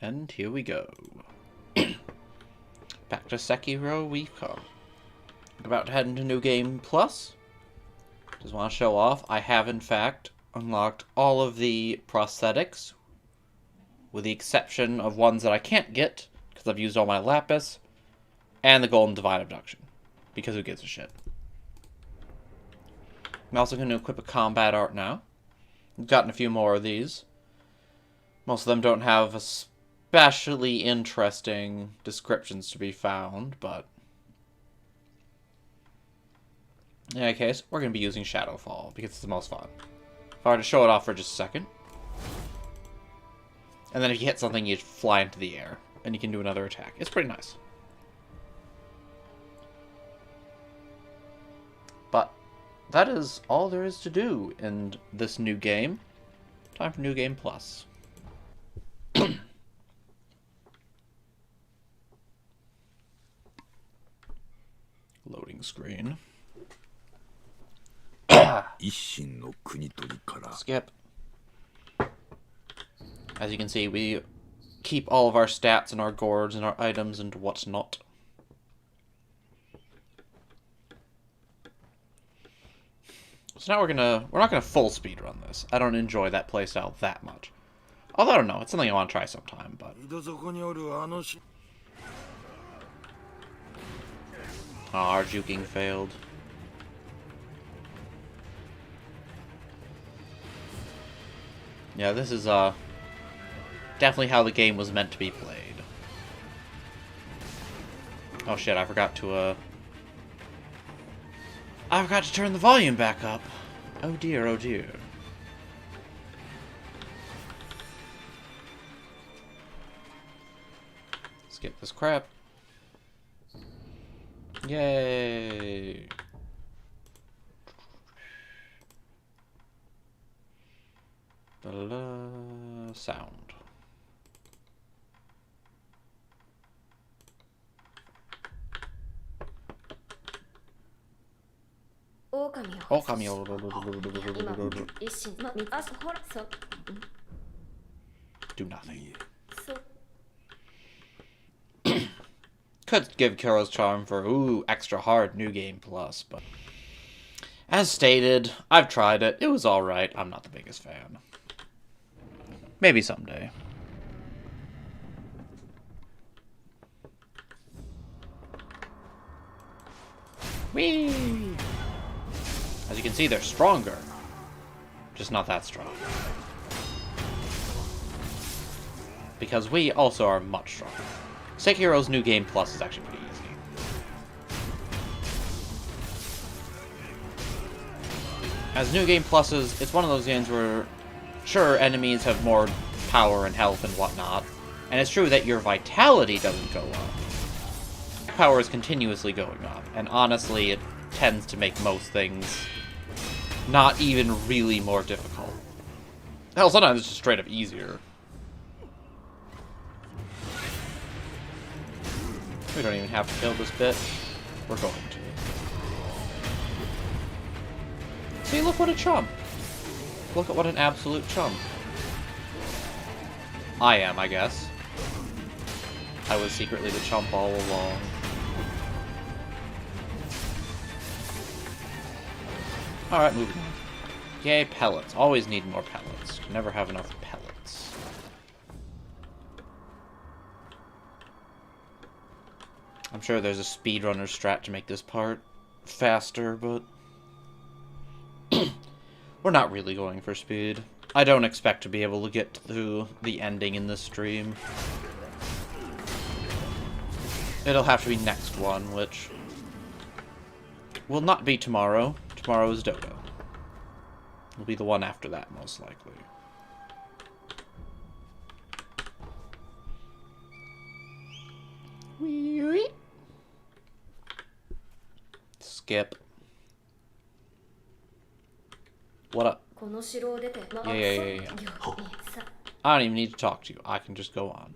And here we go. Back to Sekiro we come. About to head into New Game Plus. Just want to show off, I have in fact unlocked all of the prosthetics, with the exception of ones that I can't get, because I've used all my lapis, and the Golden Divine Abduction, because who gives a shit. I'm also going to equip a combat art now. I've gotten a few more of these. Most of them don't have especially interesting descriptions to be found, but in any case, we're going to be using Shadowfall, because it's the most fun. If I were to show it off for just a second. And then if you hit something, you fly into the air, and you can do another attack. It's pretty nice. But that is all there is to do in this new game. Time for New Game Plus. Loading screen. Skip. As you can see, we keep all of our stats and our gourds and our items and what's not. So now we're not gonna full speed run this. I don't enjoy that playstyle that much. Although I don't know, it's something I want to try sometime, but our juking failed. Yeah, this is definitely how the game was meant to be played. Oh shit, I forgot to turn the volume back up. Oh dear, oh dear. Skip this crap. Yay! Sound. Do nothing. Could give Kiro's Charm for, extra hard New Game Plus, but as stated, I've tried it. It was alright. I'm not the biggest fan. Maybe someday. Whee! As you can see, they're stronger. Just not that strong. Because we also are much stronger. Sekiro's New Game Plus is actually pretty easy. As New Game Pluses, it's one of those games where, sure, enemies have more power and health and whatnot, and it's true that your vitality doesn't go up. Power is continuously going up, and honestly, it tends to make most things not even really more difficult. Hell, sometimes it's just straight up easier. We don't even have to kill this bitch. We're going to. See, look what a chump. Look at what an absolute chump. I am, I guess. I was secretly the chump all along. Alright, moving on. Yay, pellets. Always need more pellets. Never have enough pellets. I'm sure there's a speedrunner strat to make this part faster, but we're not really going for speed. I don't expect to be able to get to the ending in this stream. It'll have to be next one, which will not be tomorrow. Tomorrow is Dodo. It'll be the one after that, most likely. Wee-wee. Skip. What up? Yeah. I don't even need to talk to you. I can just go on.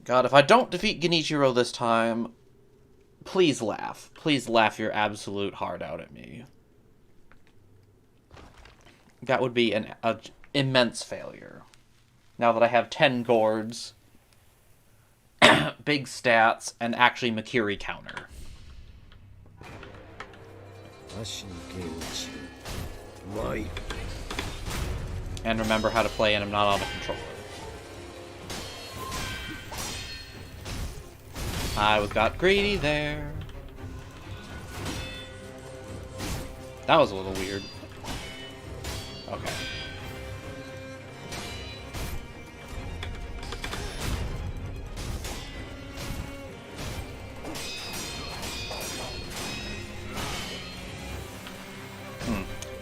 God, if I don't defeat Genichiro this time, please laugh. Please laugh your absolute heart out at me. That would be an immense failure. Now that I have 10 gourds, big stats, and actually Makiri counter. And remember how to play, and I'm not on a controller. I got greedy there. That was a little weird. Okay.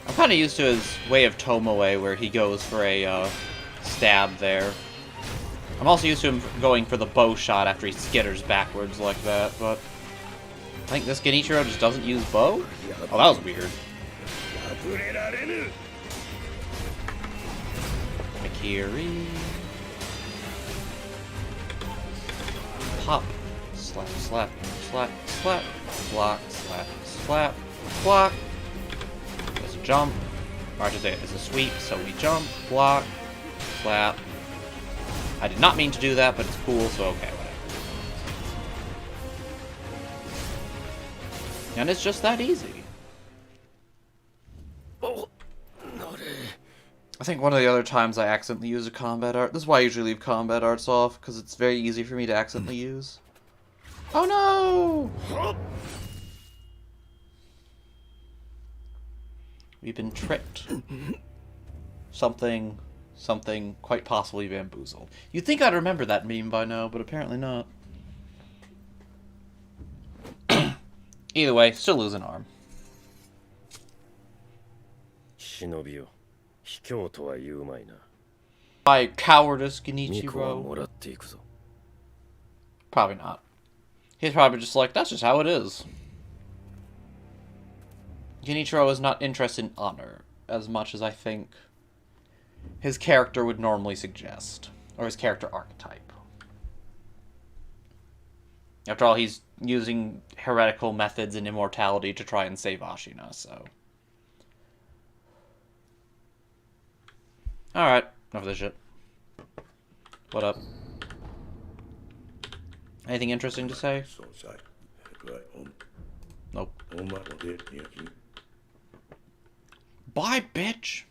I'm kind of used to his way of Tomoe, where he goes for a stab there. I'm also used to him going for the bow shot after he skitters backwards like that, but I think this Genichiro just doesn't use bow? Oh, that was weird. Makiri. Pop. Slap, slap, slap, slap. Block, slap, slap, block. There's a jump. Or I should say it's a sweep, so we jump, block, slap. I did not mean to do that, but it's cool, so okay, whatever. And it's just that easy. I think one of the other times I accidentally used a combat art. This is why I usually leave combat arts off, because it's very easy for me to accidentally use. Oh no! We've been tricked. Something quite possibly bamboozled. You'd think I'd remember that meme by now, but apparently not. Either way, still lose an arm. By cowardice, Genichiro. Probably not. He's probably just like, that's just how it is. Genichiro is not interested in honor as much as I think his character would normally suggest. Or his character archetype. After all, he's using heretical methods and immortality to try and save Ashina, so... Alright, enough of this shit. What up? Anything interesting to say? Nope. Bye, bitch!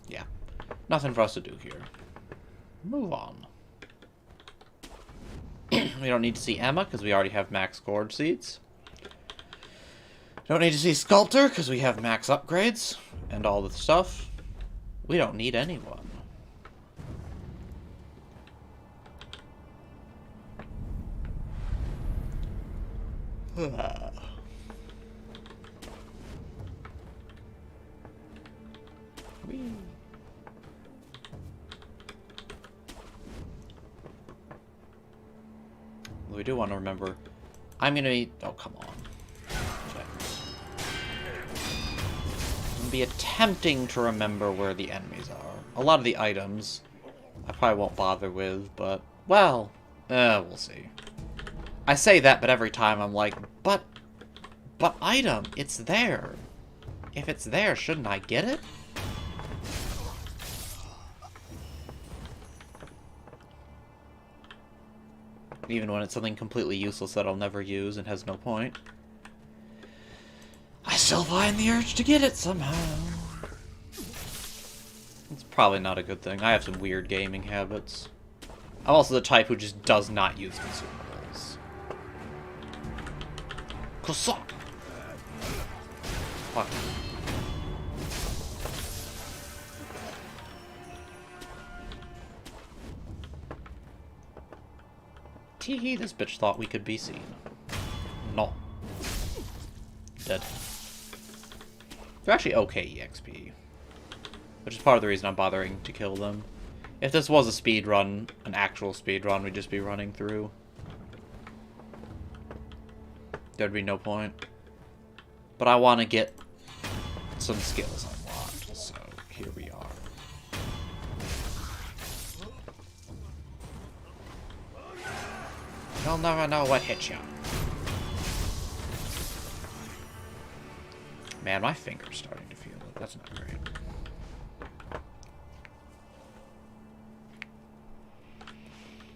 Yeah. Nothing for us to do here. Move on. We don't need to see Emma, because we already have max gourd seeds. Don't need to see Sculptor, because we have max upgrades, and all the stuff. We don't need anyone. We do want to remember. I'm gonna be. Oh, come on. I'm gonna be attempting to remember where the enemies are. A lot of the items I probably won't bother with, but well, we'll see. I say that, but every time I'm like, but item, it's there. If it's there, shouldn't I get it? Even when it's something completely useless that I'll never use and has no point. I still find the urge to get it somehow. It's probably not a good thing. I have some weird gaming habits. I'm also the type who just does not use consumables. Kosak! Fuck. Teehee, this bitch thought we could be seen. No. Dead. They're actually okay EXP. Which is part of the reason I'm bothering to kill them. If this was a speed run, an actual speed run, we'd just be running through. There'd be no point. But I want to get some skills unlocked, so here we are. You'll never know what hit you. Man, my finger's starting to feel it. That's not great.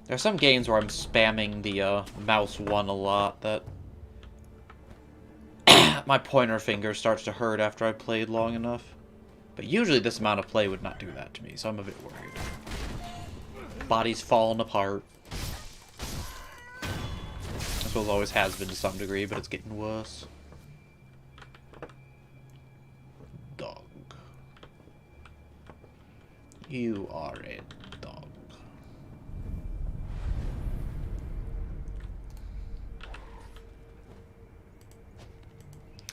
There are some games where I'm spamming the mouse 1 a lot that my pointer finger starts to hurt after I played long enough. But usually this amount of play would not do that to me, so I'm a bit worried. Body's falling apart. I suppose it always has been to some degree, but it's getting worse. Dog. You are a dog.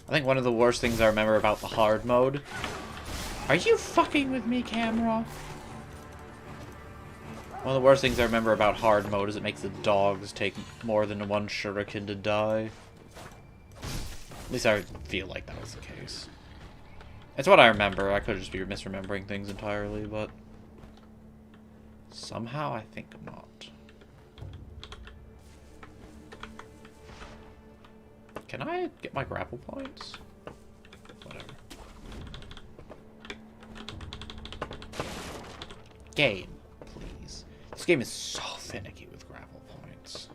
I think one of the worst things I remember about the hard mode... Are you fucking with me, camera? One of the worst things I remember about hard mode is it makes the dogs take more than one shuriken to die. At least I feel like that was the case. It's what I remember. I could just be misremembering things entirely, but... somehow I think I'm not. Can I get my grapple points? Whatever. Game, please. This game is so finicky with grapple points.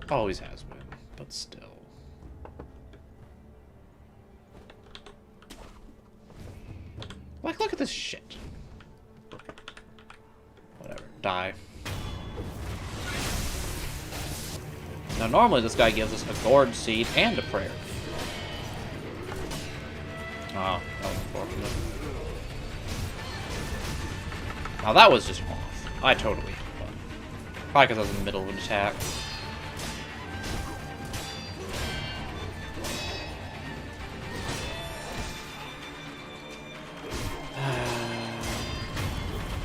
Always has been, but still. Like, look at this shit. Whatever. Die. Now, normally this guy gives us a gourd seed and a prayer. Oh, that was unfortunate. Now that was just off. I totally hit the button. Probably because I was in the middle of an attack.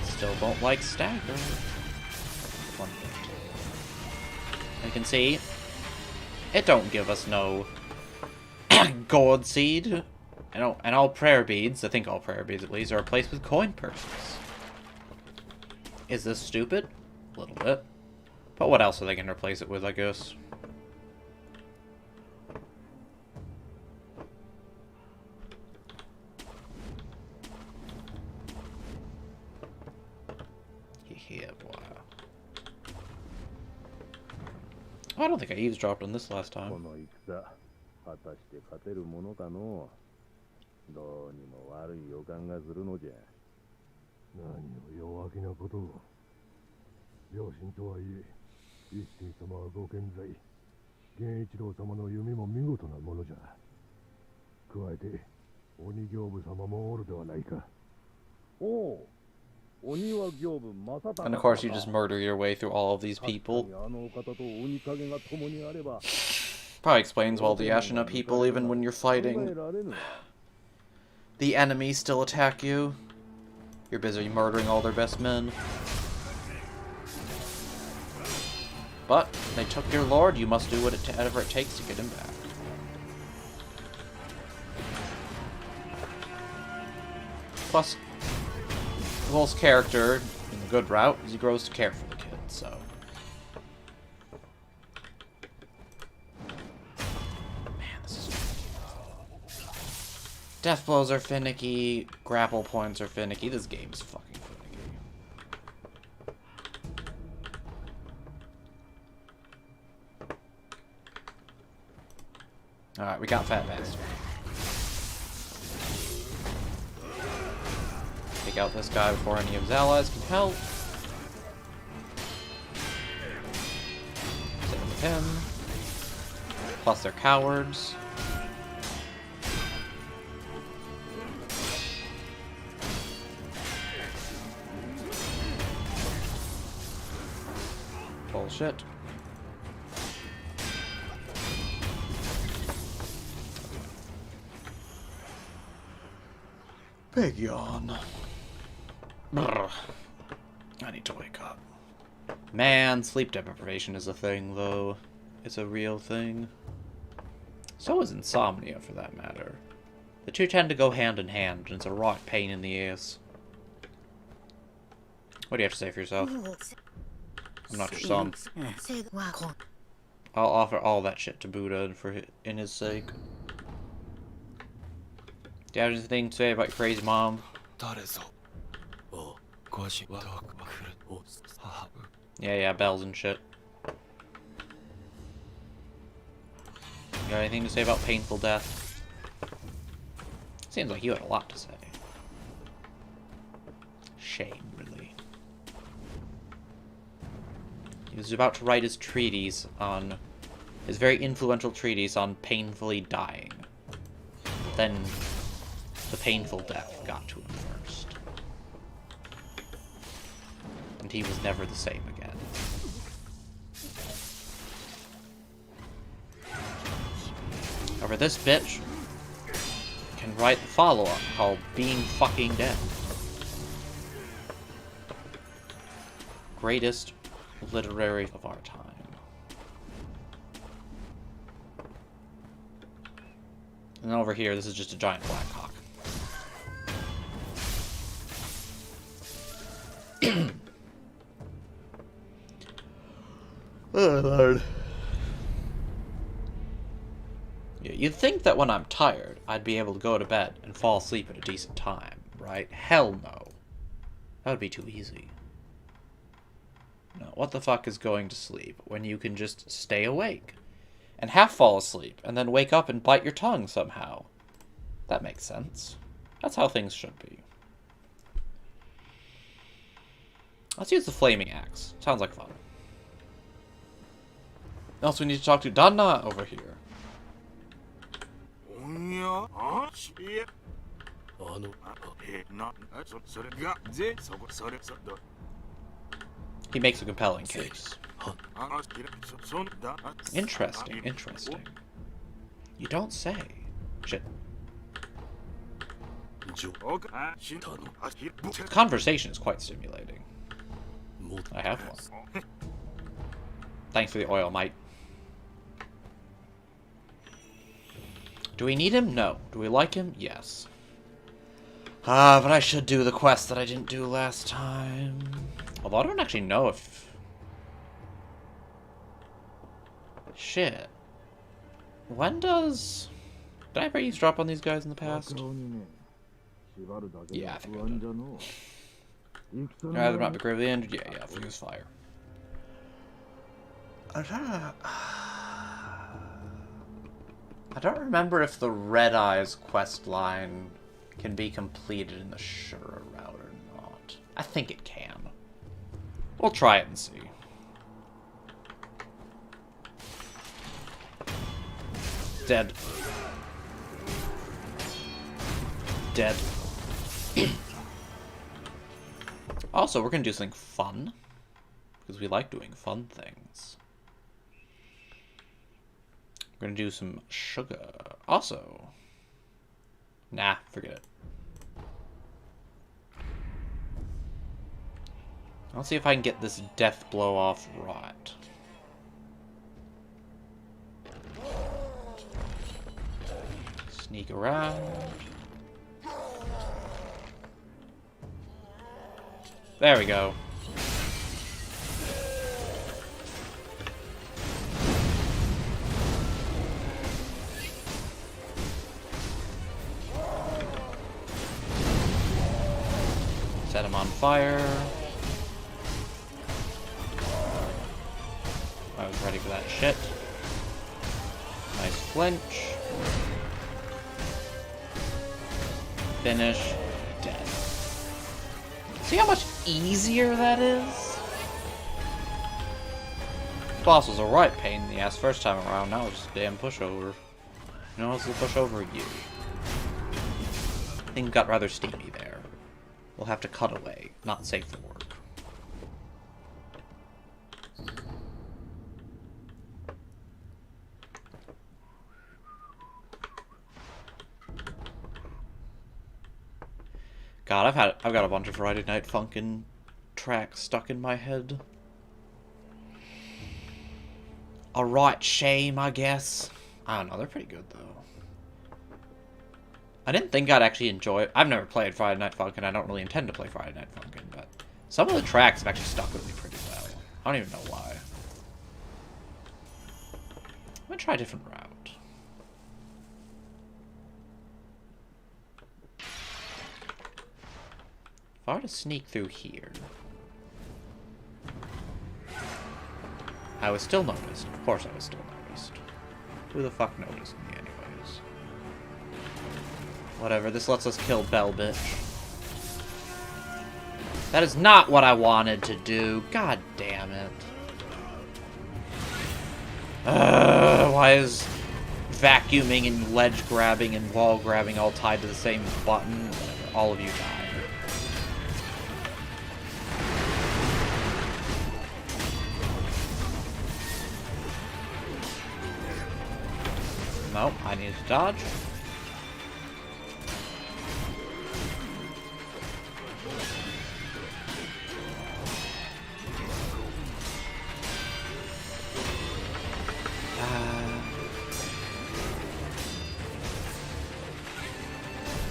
Still don't like stagger. One hit. You can see, it don't give us no gold seed. And all prayer beads, I think all prayer beads at least, are replaced with coin purses. Is this stupid? A little bit. But what else are they going to replace it with, I guess? Yeah, boy. Oh, I don't think I eavesdropped on this last time. 果たして勝てるものかのう。どうにも悪い予感がするのじゃ。何を弱気なことを。両親とはいえ、一心様はご健在。源一郎様の弓も見事なものじゃ。加えて、鬼行部様もおるではないか。おう。 And of course, you just murder your way through all of these people. Probably explains all the Ashina people, even when you're fighting. The enemies still attack you. You're busy murdering all their best men. But they took your lord, you must do whatever it takes to get him back. Plus, Wolf's character, in the good route, is he grows to care for the kid, so... Man, this is finicky. Death blows are finicky, grapple points are finicky, this game's fucking finicky. Alright, we got Fat Bastard. Take out this guy before any of his allies can help. Same with him. Plus they're cowards. Bullshit. Big yawn. Brr. I need to wake up. Man, sleep deprivation is a thing, though. It's a real thing. So is insomnia, for that matter. The two tend to go hand in hand, and it's a rock pain in the ass. What do you have to say for yourself? I'm not your son. I'll offer all that shit to Buddha in his sake. Do you have anything to say about your crazy mom? Yeah, bells and shit. You got anything to say about painful death? Seems like you had a lot to say. Shame, really. He was about to write his treatise on... his very influential treatise on painfully dying. But then the painful death got to him first. And he was never the same again. However, this bitch can write the follow-up called Being Fucking Dead. Greatest literary of our time. And over here, this is just a giant black cock. Oh, Lord. Yeah, you'd think that when I'm tired, I'd be able to go to bed and fall asleep at a decent time, right? Hell no. That would be too easy. No, what the fuck is going to sleep when you can just stay awake? And half fall asleep, and then wake up and bite your tongue somehow. That makes sense. That's how things should be. Let's use the flaming axe. Sounds like fun. Also, we need to talk to Danna over here. He makes a compelling case. Interesting, interesting. You don't say. Shit. The conversation is quite stimulating. I have one. Thanks for the oil, mate. Do we need him? No. Do we like him? Yes. But I should do the quest that I didn't do last time. Although I don't actually know if... Shit. When does... Did I ever eavesdrop on these guys in the past? Yeah, I think I did. Rather not be gravely injured? Yeah, fuse fire. I don't remember if the Red Eyes quest line can be completed in the Shura route or not. I think it can. We'll try it and see. Dead. Dead. Also, we're gonna do something fun. Because we like doing fun things. We're gonna do some sugar. Also. Nah, forget it. Let's see if I can get this death blow off right. Sneak around. There we go. Set him on fire. I was ready for that shit. Nice flinch. Finish. Dead. See how much easier that is? Boss was a right pain in the ass first time around. Now it's just a damn pushover. You know, it's a pushover you. Things got rather steamy there. We'll have to cut away, not safe for work. God, I've got a bunch of Friday Night Funkin' tracks stuck in my head. A right shame, I guess. I don't know, they're pretty good though. I didn't think I'd actually enjoy it. I've never played Friday Night Funkin'. I don't really intend to play Friday Night Funkin', but some of the tracks have actually stuck with me pretty well. I don't even know why. I'm gonna try a different route. I were to sneak through here... I was still noticed. Of course I was still noticed. Who the fuck noticed me anyways? Whatever, this lets us kill Bell Bitch. That is not what I wanted to do. God damn it. Why is vacuuming and ledge grabbing and wall grabbing all tied to the same button? Whatever, all of you die. Nope, I need to dodge.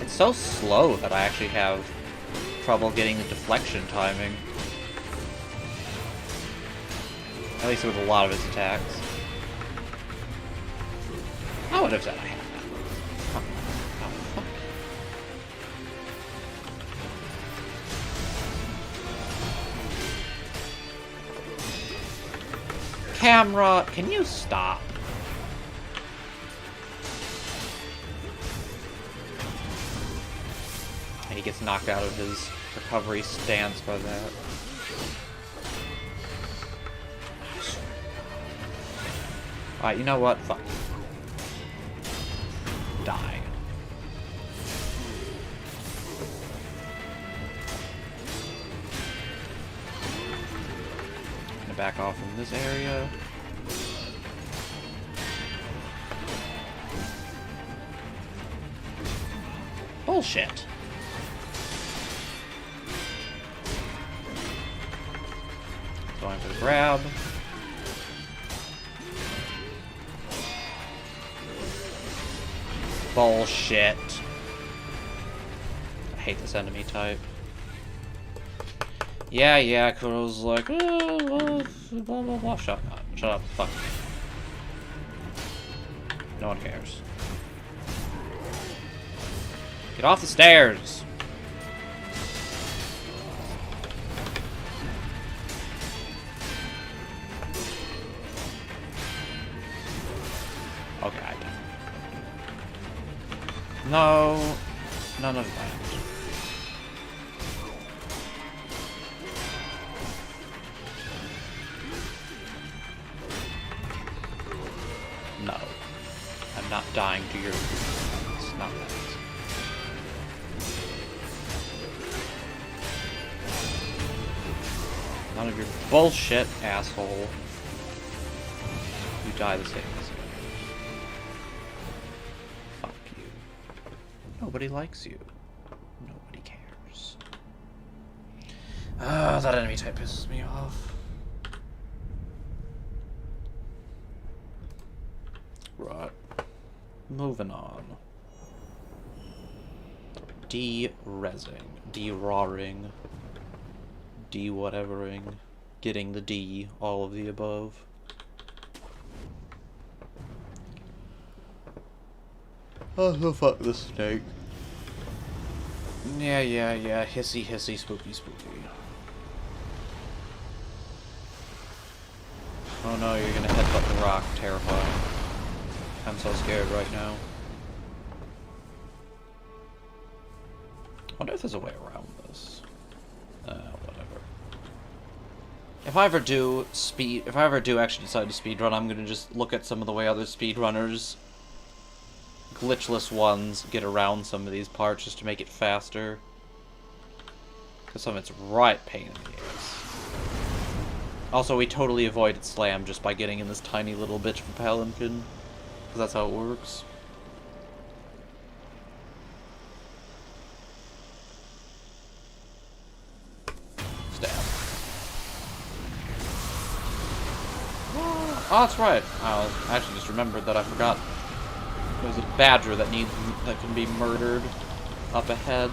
It's so slow that I actually have trouble getting the deflection timing. At least with a lot of his attacks. I would have said I had that. Oh, fuck. Camera, can you stop? And he gets knocked out of his recovery stance by that. Alright, you know what? Fuck. Die. Gonna back off from this area. Bullshit. Going for the grab. Bullshit. I hate this enemy type. Yeah, Kuro's like, blah, blah, blah. Shut up, fuck. No one cares. Get off the stairs! Okay, I died. No, none of that. No. I'm not dying to your... It's not that. None of your bullshit, asshole. You die the same as me. Fuck you. Nobody likes you. Nobody cares. That enemy type pisses me off. Right. Moving on. De-rezzing. De-rawring. De-whatevering. Getting the D. All of the above. Oh, fuck this snake. Yeah. Hissy, spooky. Oh no, you're gonna headbutt the rock. Terrifying. I'm so scared right now. I wonder if there's a way around this. Whatever. If I ever do actually decide to speedrun, I'm gonna just look at some of the way other speedrunners, glitchless ones, get around some of these parts just to make it faster. Because some of it's right pain in the ass. Also, we totally avoided slam just by getting in this tiny little bitch of a palanquin. Because that's how it works. Stab. Oh, that's right. I actually just remembered that I forgot. There's a badger that can be murdered up ahead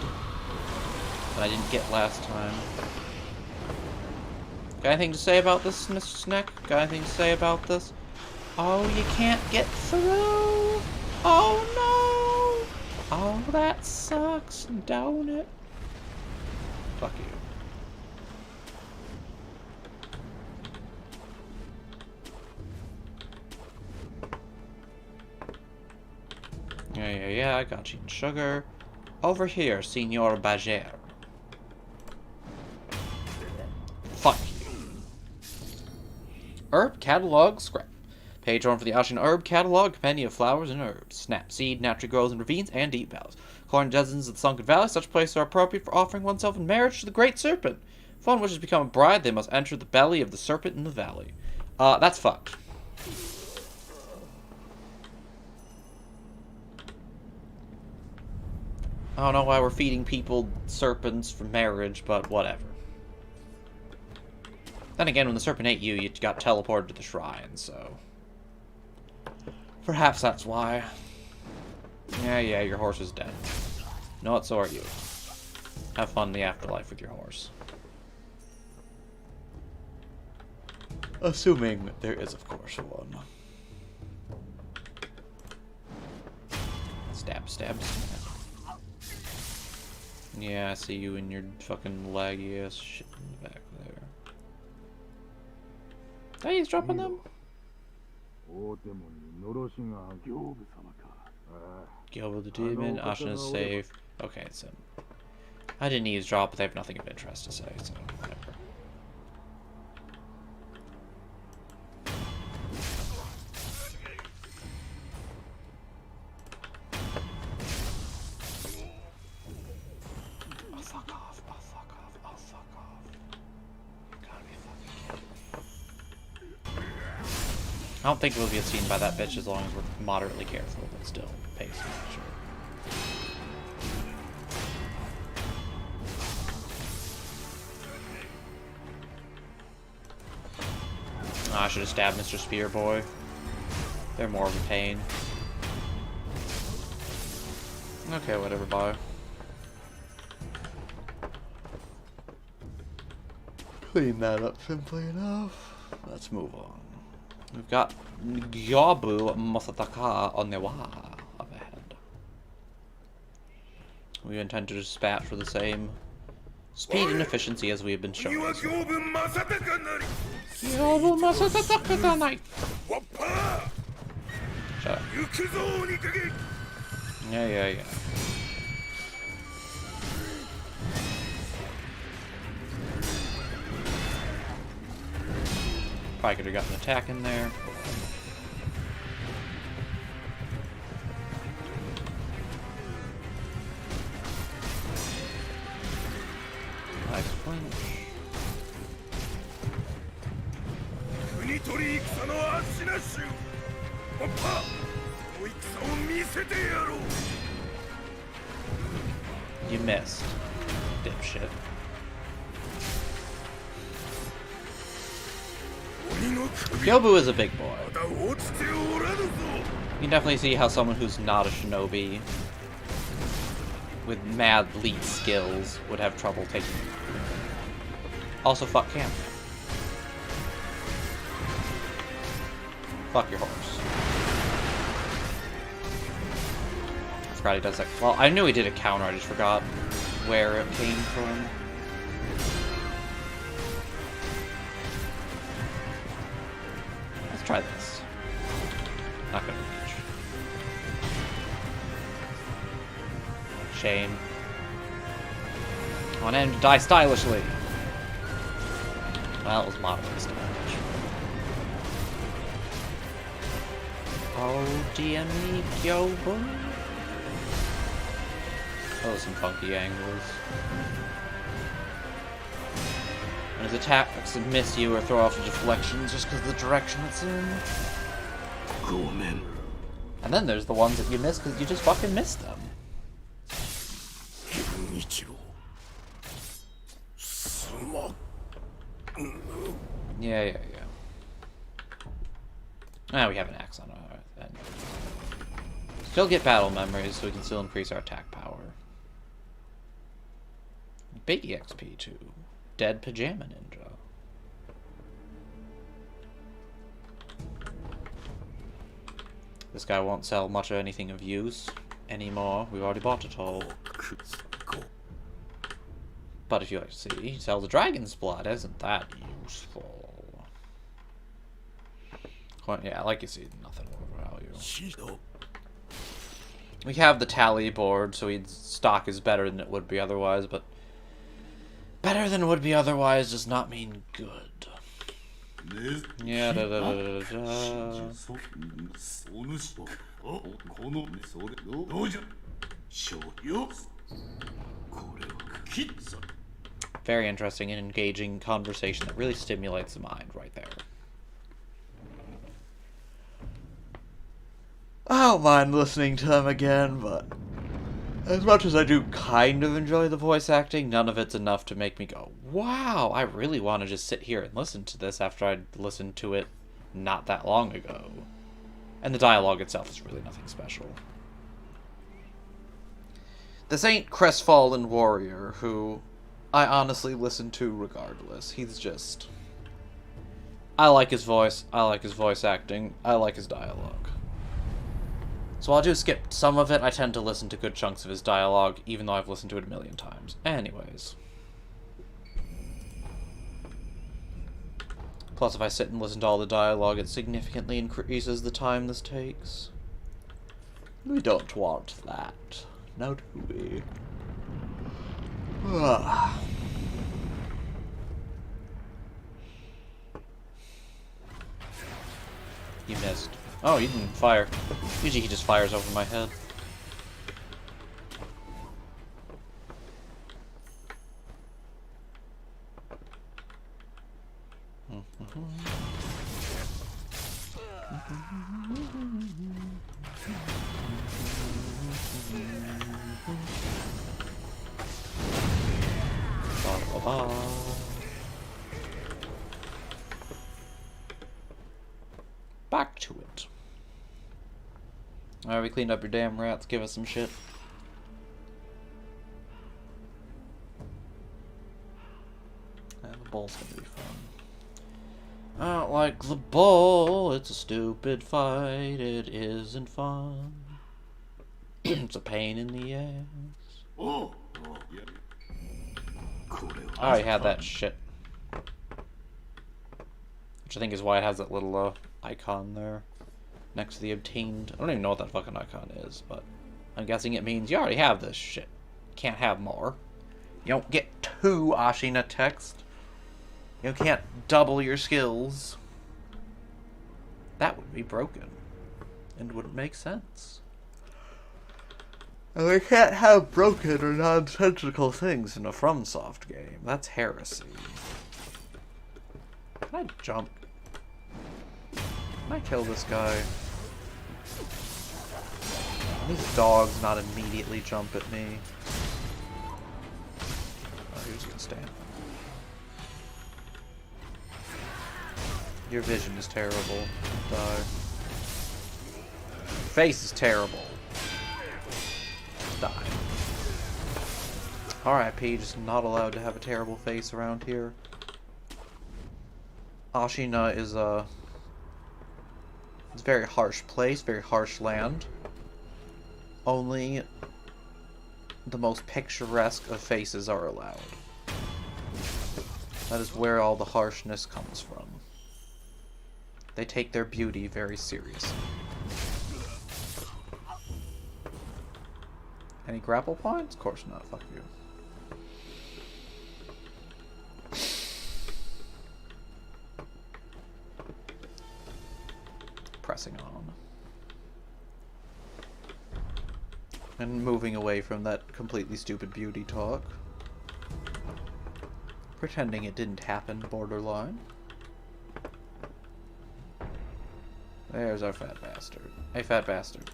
that I didn't get last time. Got anything to say about this, Mr. Sneck? Got anything to say about this? Oh, you can't get through! Oh no! Oh, that sucks, don't it? Fuck you. Yeah, I got you. Sugar. Over here, Senor Bajer. Fuck you. Herb Catalog Scrap. Page 1 for the Ashen Herb Catalog, compendium of flowers and herbs. Snap seed, naturally grows in ravines and deep valleys. According to dozens of the Sunken Valley, such places are appropriate for offering oneself in marriage to the Great Serpent. If one wishes to become a bride, they must enter the belly of the serpent in the valley. That's fucked. I don't know why we're feeding people serpents for marriage, but whatever. Then again, when the serpent ate you, you got teleported to the shrine, so... perhaps that's why. Yeah, your horse is dead. No, what, so are you. Have fun in the afterlife with your horse. Assuming there is, of course, one. Stab, stab, stab. Yeah, I see you and your fucking laggy ass shit in the back there. Hey, he's dropping them? Gilbert the Demon, Ashen is safe. Okay, it's him. I didn't eavesdrop, but they have nothing of interest to say, so whatever. Oh, fuck off. Oh, fuck off. Oh, fuck off. Gotta be fucking kidding. I don't think we'll get seen by that bitch as long as we're moderately careful, but still, pace, sure. Oh, I should have stabbed Mr. Spear Boy. They're more of a pain. Okay, whatever, bye. Clean that up simply enough. Let's move on. We've got Gyabu Masataka on the Waha up ahead. We intend to dispatch for the same speed and efficiency as we have been shown. Gyabu Masataka tonight. Shut up. Yeah. Probably could have gotten an attack in there. Nice flinch. You missed, dipshit. Gyobu is a big boy. You can definitely see how someone who's not a shinobi with mad elite skills would have trouble taking him. Also, fuck Cam. Fuck your horse. I forgot he does that. Well, I knew he did a counter, I just forgot where it came from. Let's try this. Not gonna reach. Shame. I want him to die stylishly. Well, it was moderately stylish. Oh, DME Kyobo. Oh, some funky angles. And his attacks miss you or throw off the deflections just because of the direction it's in. Cool, man. And then there's the ones that you miss because you just fucking missed them. Yeah. Ah, we have an axe on our then. Still get battle memories, so we can still increase our attack power. Big EXP too. Dead Pajama Ninja. This guy won't sell much of anything of use anymore. We've already bought it all. But if you like to see, he sells a dragon's blood. Isn't that useful? Well, yeah, like you see, nothing of value. We have the tally board, so stock is better than it would be otherwise, but better than it would be otherwise does not mean good. Yeah, da da da da da. Very interesting and engaging conversation that really stimulates the mind right there. I don't mind listening to them again, but as much as I do kind of enjoy the voice acting, none of it's enough to make me go, wow, I really want to just sit here and listen to this after I'd listened to it not that long ago. And the dialogue itself is really nothing special. This ain't Crestfallen Warrior, who I honestly listen to regardless. He's just... I like his voice, I like his voice acting, I like his dialogue. So while I do skip some of it, I tend to listen to good chunks of his dialogue, even though I've listened to it a million times. Anyways. Plus, if I sit and listen to all the dialogue, it significantly increases the time this takes. We don't want that. Now do we? You missed. Oh, you didn't fire. Usually he just fires over my head. Back to it. Alright, we cleaned up your damn rats. Give us some shit. Yeah, the bowl's gonna be fun. I don't like the bowl. It's a stupid fight. It isn't fun. It's a pain in the ass. I already had that shit. Which I think is why it has that little icon there. Next to the obtained... I don't even know what that fucking icon is, but I'm guessing it means you already have this shit. Can't have more. You don't get 2 Ashina text. You can't double your skills. That would be broken. And wouldn't make sense. And we can't have broken or nonsensical things in a FromSoft game. That's heresy. Can I jump? Can I kill this guy? These dogs not immediately jump at me. Oh, he's gonna stand. Your vision is terrible. Die. Your face is terrible. Die. R.I.P. Just not allowed to have a terrible face around here. Ashina is it's a very harsh place, very harsh land. Only the most picturesque of faces are allowed. That is where all the harshness comes from. They take their beauty very seriously. Any grapple points? Of course not, fuck you. Pressing on. And moving away from that completely stupid beauty talk. Pretending it didn't happen, borderline. There's our fat bastard. Hey, fat bastard.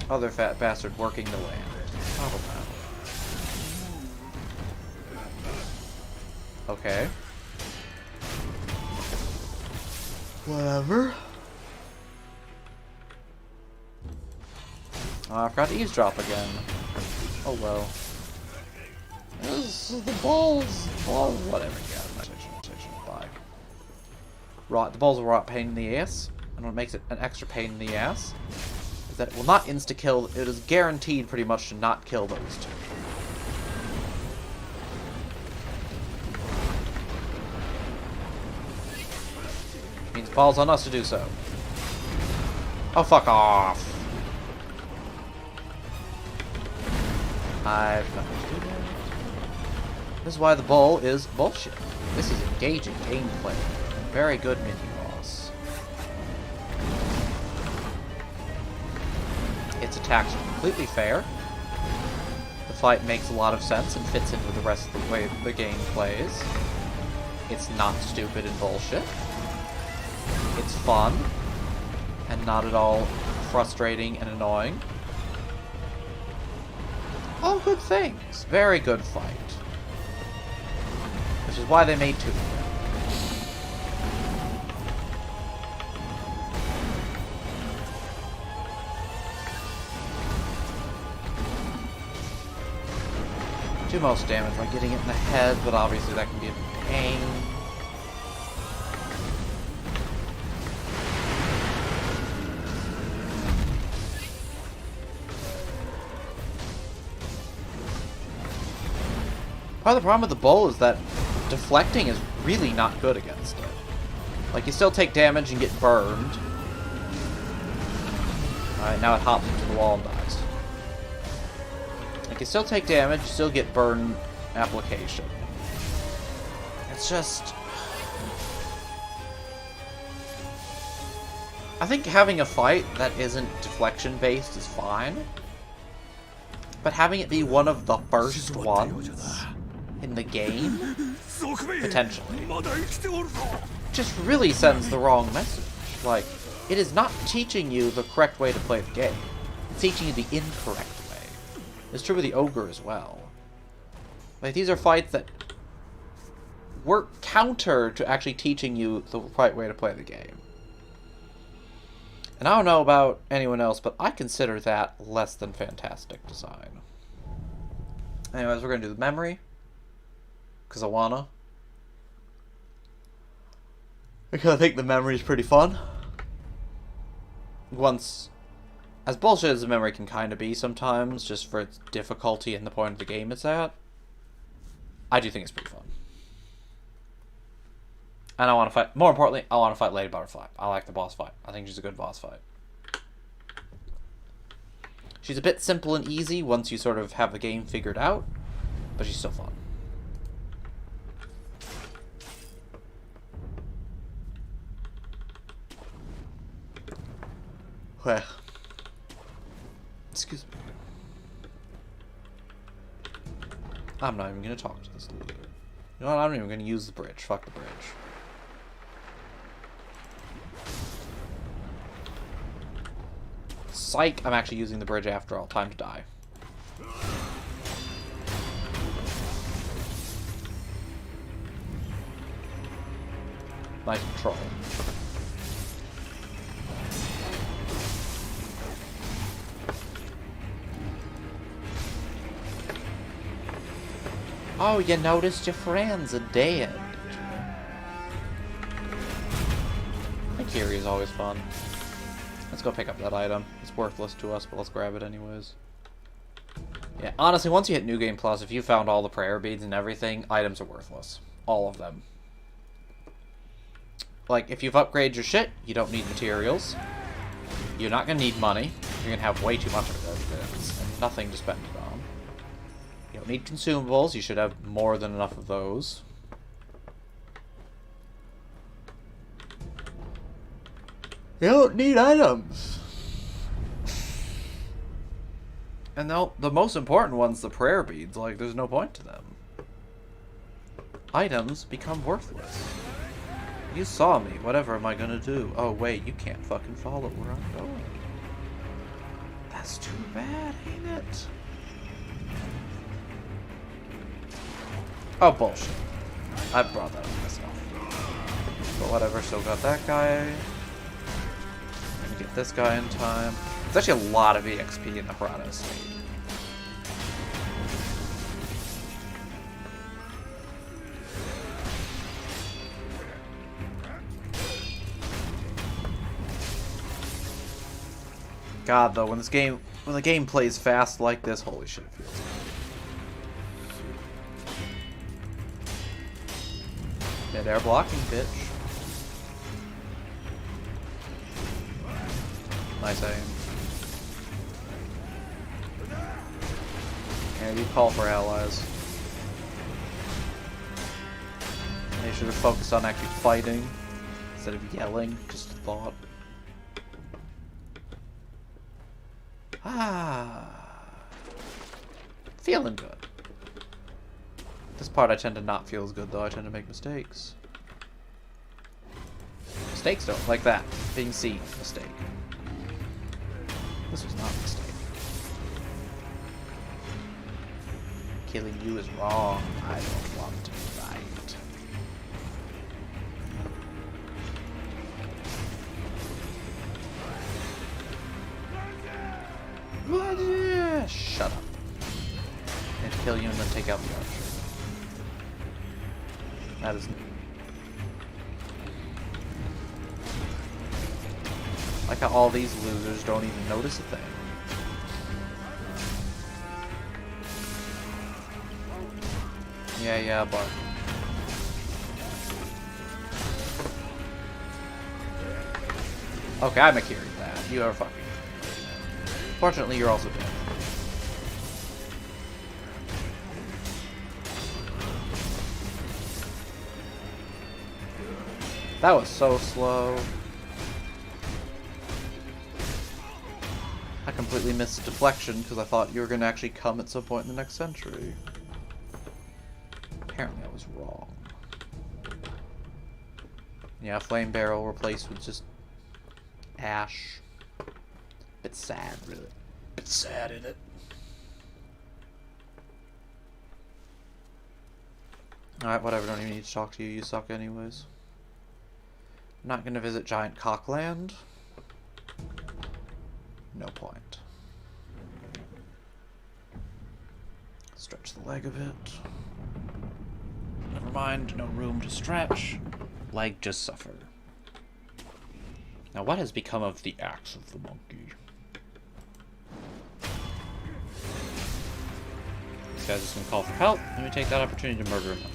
Other fat bastard working the land. Oh, wow. Okay. Whatever. Oh, I forgot to eavesdrop again. Oh well. This is the balls. Balls. Whatever. Yeah, bye. Right, the balls are right pain in the ass. And what makes it an extra pain in the ass is that it will not insta-kill. It is guaranteed pretty much to not kill those two. Means balls on us to do so. Oh, fuck off. I've nothing to do there. This is why the bowl is bullshit. This is engaging gameplay. Very good mini-boss. Its attacks are completely fair. The fight makes a lot of sense and fits in with the rest of the way the game plays. It's not stupid and bullshit. It's fun. And not at all frustrating and annoying. All good things. Very good fight. Which is why they made 2 of them. Do most damage by getting it in the head, but obviously that can be a pain. Part of the problem with the bowl is that deflecting is really not good against it. Like, you still take damage and get burned. Alright, now it hops into the wall and dies. Like, you still take damage, you still get burn application. It's just... I think having a fight that isn't deflection-based is fine. But having it be one of the first ones in the game, potentially, just really sends the wrong message. Like, it is not teaching you the correct way to play the game. It's teaching you the incorrect way. It's true with the ogre as well. Like, these are fights that work counter to actually teaching you the right way to play the game. And I don't know about anyone else, but I consider that less than fantastic design. Anyways, we're going to do the memory. Because I wanna. Because I think the memory is pretty fun. Once... As bullshit as the memory can kind of be sometimes, just for its difficulty and the point of the game it's at, I do think it's pretty fun. And I want to fight... More importantly, I want to fight Lady Butterfly. I like the boss fight. I think she's a good boss fight. She's a bit simple and easy once you sort of have the game figured out, but she's still fun. Well, excuse me. I'm not even going to talk to this leader. You know what? I'm not even going to use the bridge. Fuck the bridge. Psych! I'm actually using the bridge after all. Time to die. Nice control. Oh, you noticed your friends are dead. Sekiro is always fun. Let's go pick up that item. It's worthless to us, but let's grab it anyways. Yeah, honestly, once you hit New Game Plus, if you found all the prayer beads and everything, items are worthless. All of them. Like, if you've upgraded your shit, you don't need materials. You're not going to need money. You're going to have way too much of it, and nothing to spend it on. You don't need consumables. You should have more than enough of those. You don't need items. And the most important one's the prayer beads. Like, there's no point to them. Items become worthless. You saw me. Whatever am I gonna do? Oh, wait. You can't fucking follow where I'm going. That's too bad, ain't it? Oh, bullshit. I brought that up myself. But whatever, still got that guy. I'm gonna get this guy in time. There's actually a lot of EXP in the Harada estate. God, though, when the game plays fast like this, holy shit, it feels good. Mid-air blocking, bitch. Nice aim. Yeah, you call for allies. They should have focused on actually fighting instead of yelling. Just a thought. Feeling good. This part I tend to not feel as good, though. I tend to make mistakes. Mistakes don't like that. Being seen, mistake. This was not a mistake. Killing you is wrong. I don't want to fight. Shut up. I need to kill you and then take out the archer. That is... like how all these losers don't even notice a thing. Yeah, but... okay, I'm a carry that. You are fucking... fortunately, you're also dead. That was so slow. I completely missed deflection because I thought you were going to actually come at some point in the next century. Apparently I was wrong. Yeah, flame barrel replaced with just ash. Bit sad, really. Bit sad in it. Alright, whatever, don't even need to talk to you. You suck anyways. I'm not gonna visit Giant Cockland. No point. Stretch the leg a bit. Never mind, no room to stretch. Leg just suffer. Now what has become of the axe of the monkey? This guy's just gonna call for help. Let me take that opportunity to murder him.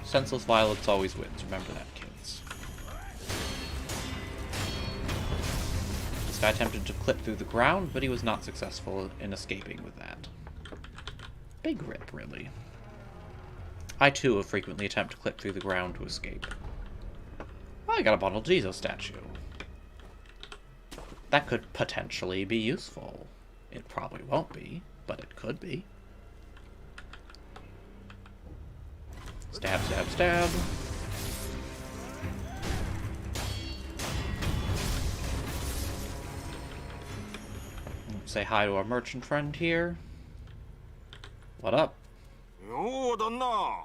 Senseless violence always wins. Remember that, kids. This guy attempted to clip through the ground, but he was not successful in escaping with that. Big rip, really. I, too, have frequently attempted to clip through the ground to escape. Well, I got a bottle Jesus statue. That could potentially be useful. It probably won't be, but it could be. Stab, stab, stab. Say hi to our merchant friend here. What up? Oh, Donna.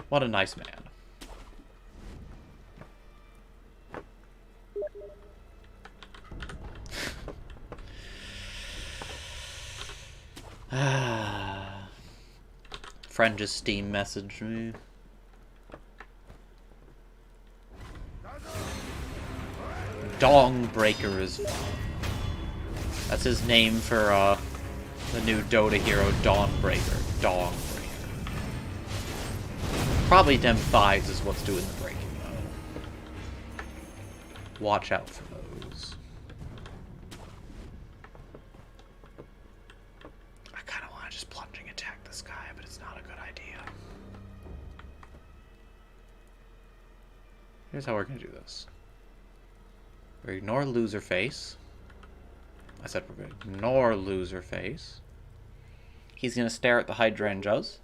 What a nice man. Friend just Steam messaged me. Dong Breaker is fun. That's his name for the new Dota hero, Dawnbreaker. Dong Breaker. Probably Dem 5s is what's doing the breaking though. Watch out for those. I kind of want to just plunging attack this guy, but it's not a good idea. Here's how we're going to do this. We ignore loser face. I said we're going to ignore loser face. He's going to stare at the hydrangeas,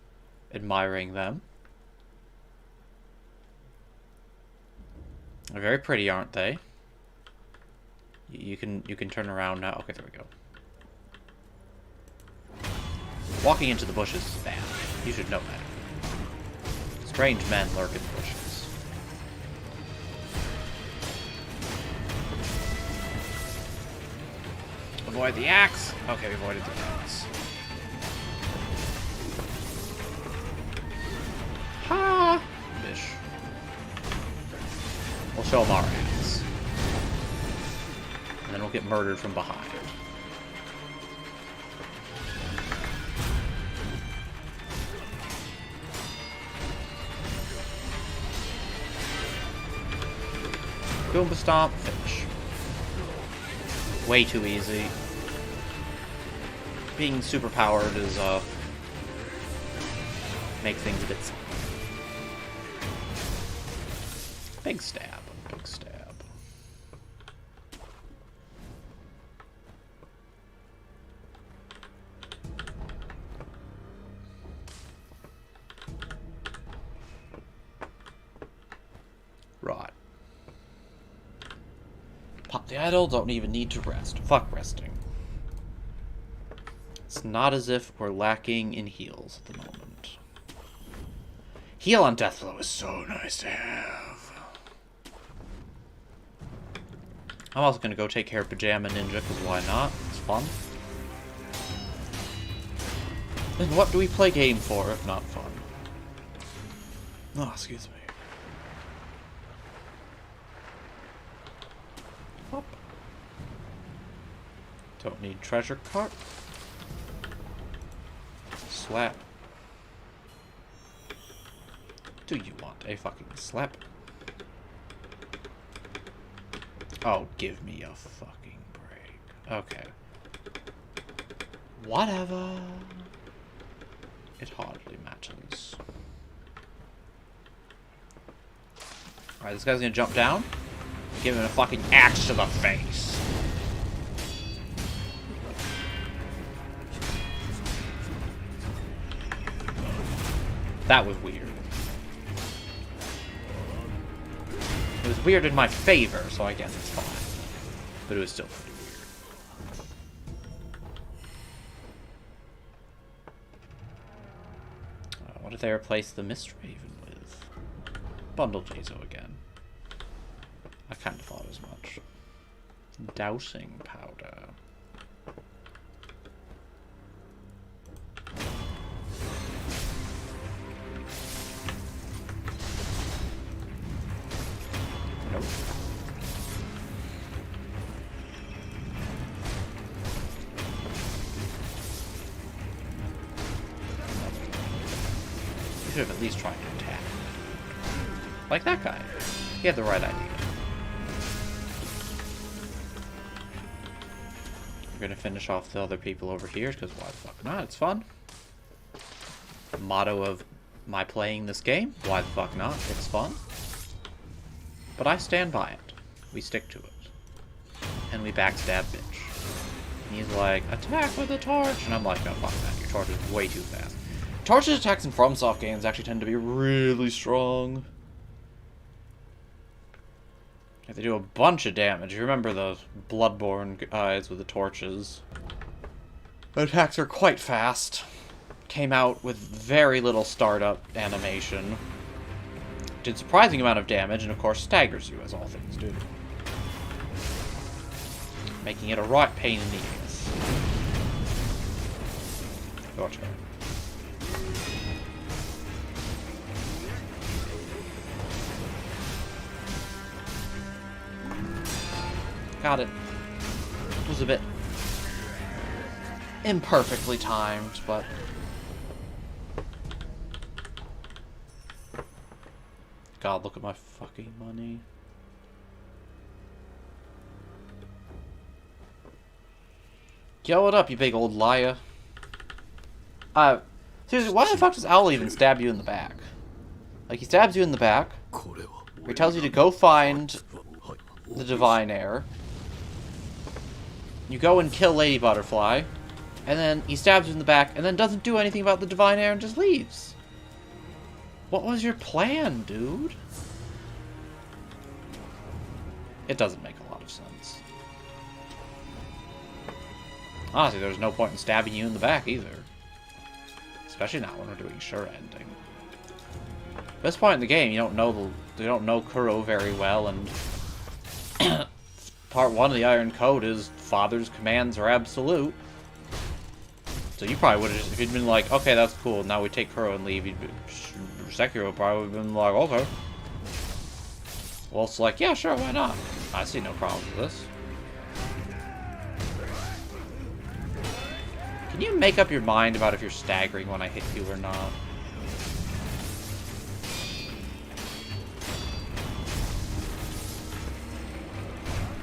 admiring them. They're very pretty, aren't they? You can turn around now. Okay, there we go. Walking into the bushes is bad. You should know that. Strange men lurk in the bushes. Avoid the axe. Okay, we avoided the axe. Ha! Bish. We'll show him our ass. And then we'll get murdered from behind. Goomba Stomp, finish. Way too easy. Being super powered is, make things a bit simple. Big stab. Big stab. Right. Pop the idol, don't even need to rest. Fuck resting. It's not as if we're lacking in heals at the moment. Heal on Deathblow is so nice to have. I'm also gonna go take care of Pajama Ninja, because why not? It's fun. And what do we play game for, if not fun? Oh, excuse me. Hop. Don't need treasure cart. Slap. Do you want a fucking slap? Oh, give me a fucking break. Okay. Whatever. It hardly matters. Alright, this guy's gonna jump down. Give him a fucking axe to the face. That was weird. It was weird in my favor, so I guess it's fine. But it was still pretty weird. What did they replace the Mist Raven with? Bundle Jazo again. I kind of thought as much. Dousing powder. Nope. You should have at least tried to attack. Like that guy. He had the right idea. We're gonna finish off the other people over here, because why the fuck not? It's fun. Motto of my playing this game, why the fuck not? It's fun. But I stand by it. We stick to it. And we backstab bitch. And he's like, attack with a torch! And I'm like, no, fuck that. Your torch is way too fast. Torch's attacks in FromSoft games actually tend to be really strong. They do a bunch of damage. You remember the Bloodborne guys with the torches. The attacks are quite fast. Came out with very little startup animation. Did surprising amount of damage, and of course staggers you, as all things do. Making it a right pain in the ass. Your turn. Got it. It was a bit imperfectly timed, but God, look at my fucking money. Yo, what up, you big old liar? Seriously, why the fuck does Owl even stab you in the back? Like, he stabs you in the back, he tells you to go find the Divine Heir. You go and kill Lady Butterfly, and then he stabs you in the back, and then doesn't do anything about the Divine Heir and just leaves. What was your plan, dude? It doesn't make a lot of sense. Honestly, there's no point in stabbing you in the back either. Especially not when we're doing Shura ending. At this point in the game, you don't know Kuro very well, and part 1 of the Iron Code is Father's commands are absolute. So you probably would have just, if you'd been like, okay, that's cool, now we take Kuro and leave, Sekiro probably would have been like, okay. Wolf's like, yeah, sure, why not? I see no problem with this. Can you make up your mind about if you're staggering when I hit you or not?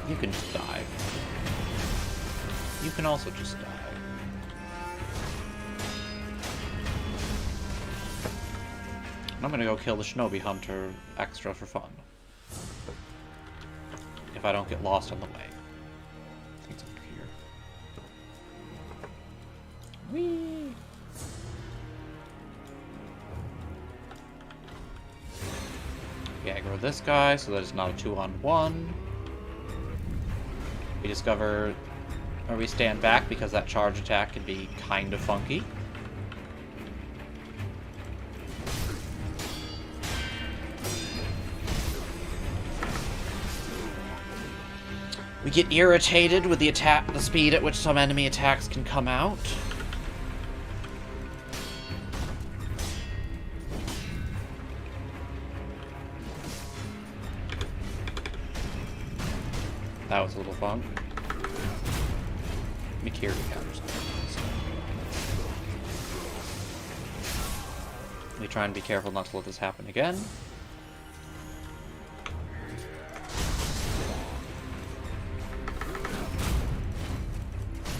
You can just die. You can also just die. I'm gonna go kill the Shinobi Hunter extra for fun. If I don't get lost on the way. I think it's over here. Whee! We aggro this guy so that it's not a 2-on-1. We discover, or we stand back because that charge attack can be kind of funky. We get irritated with the speed at which some enemy attacks can come out. That was a little fun. Mikiri counters. We try and be careful not to let this happen again.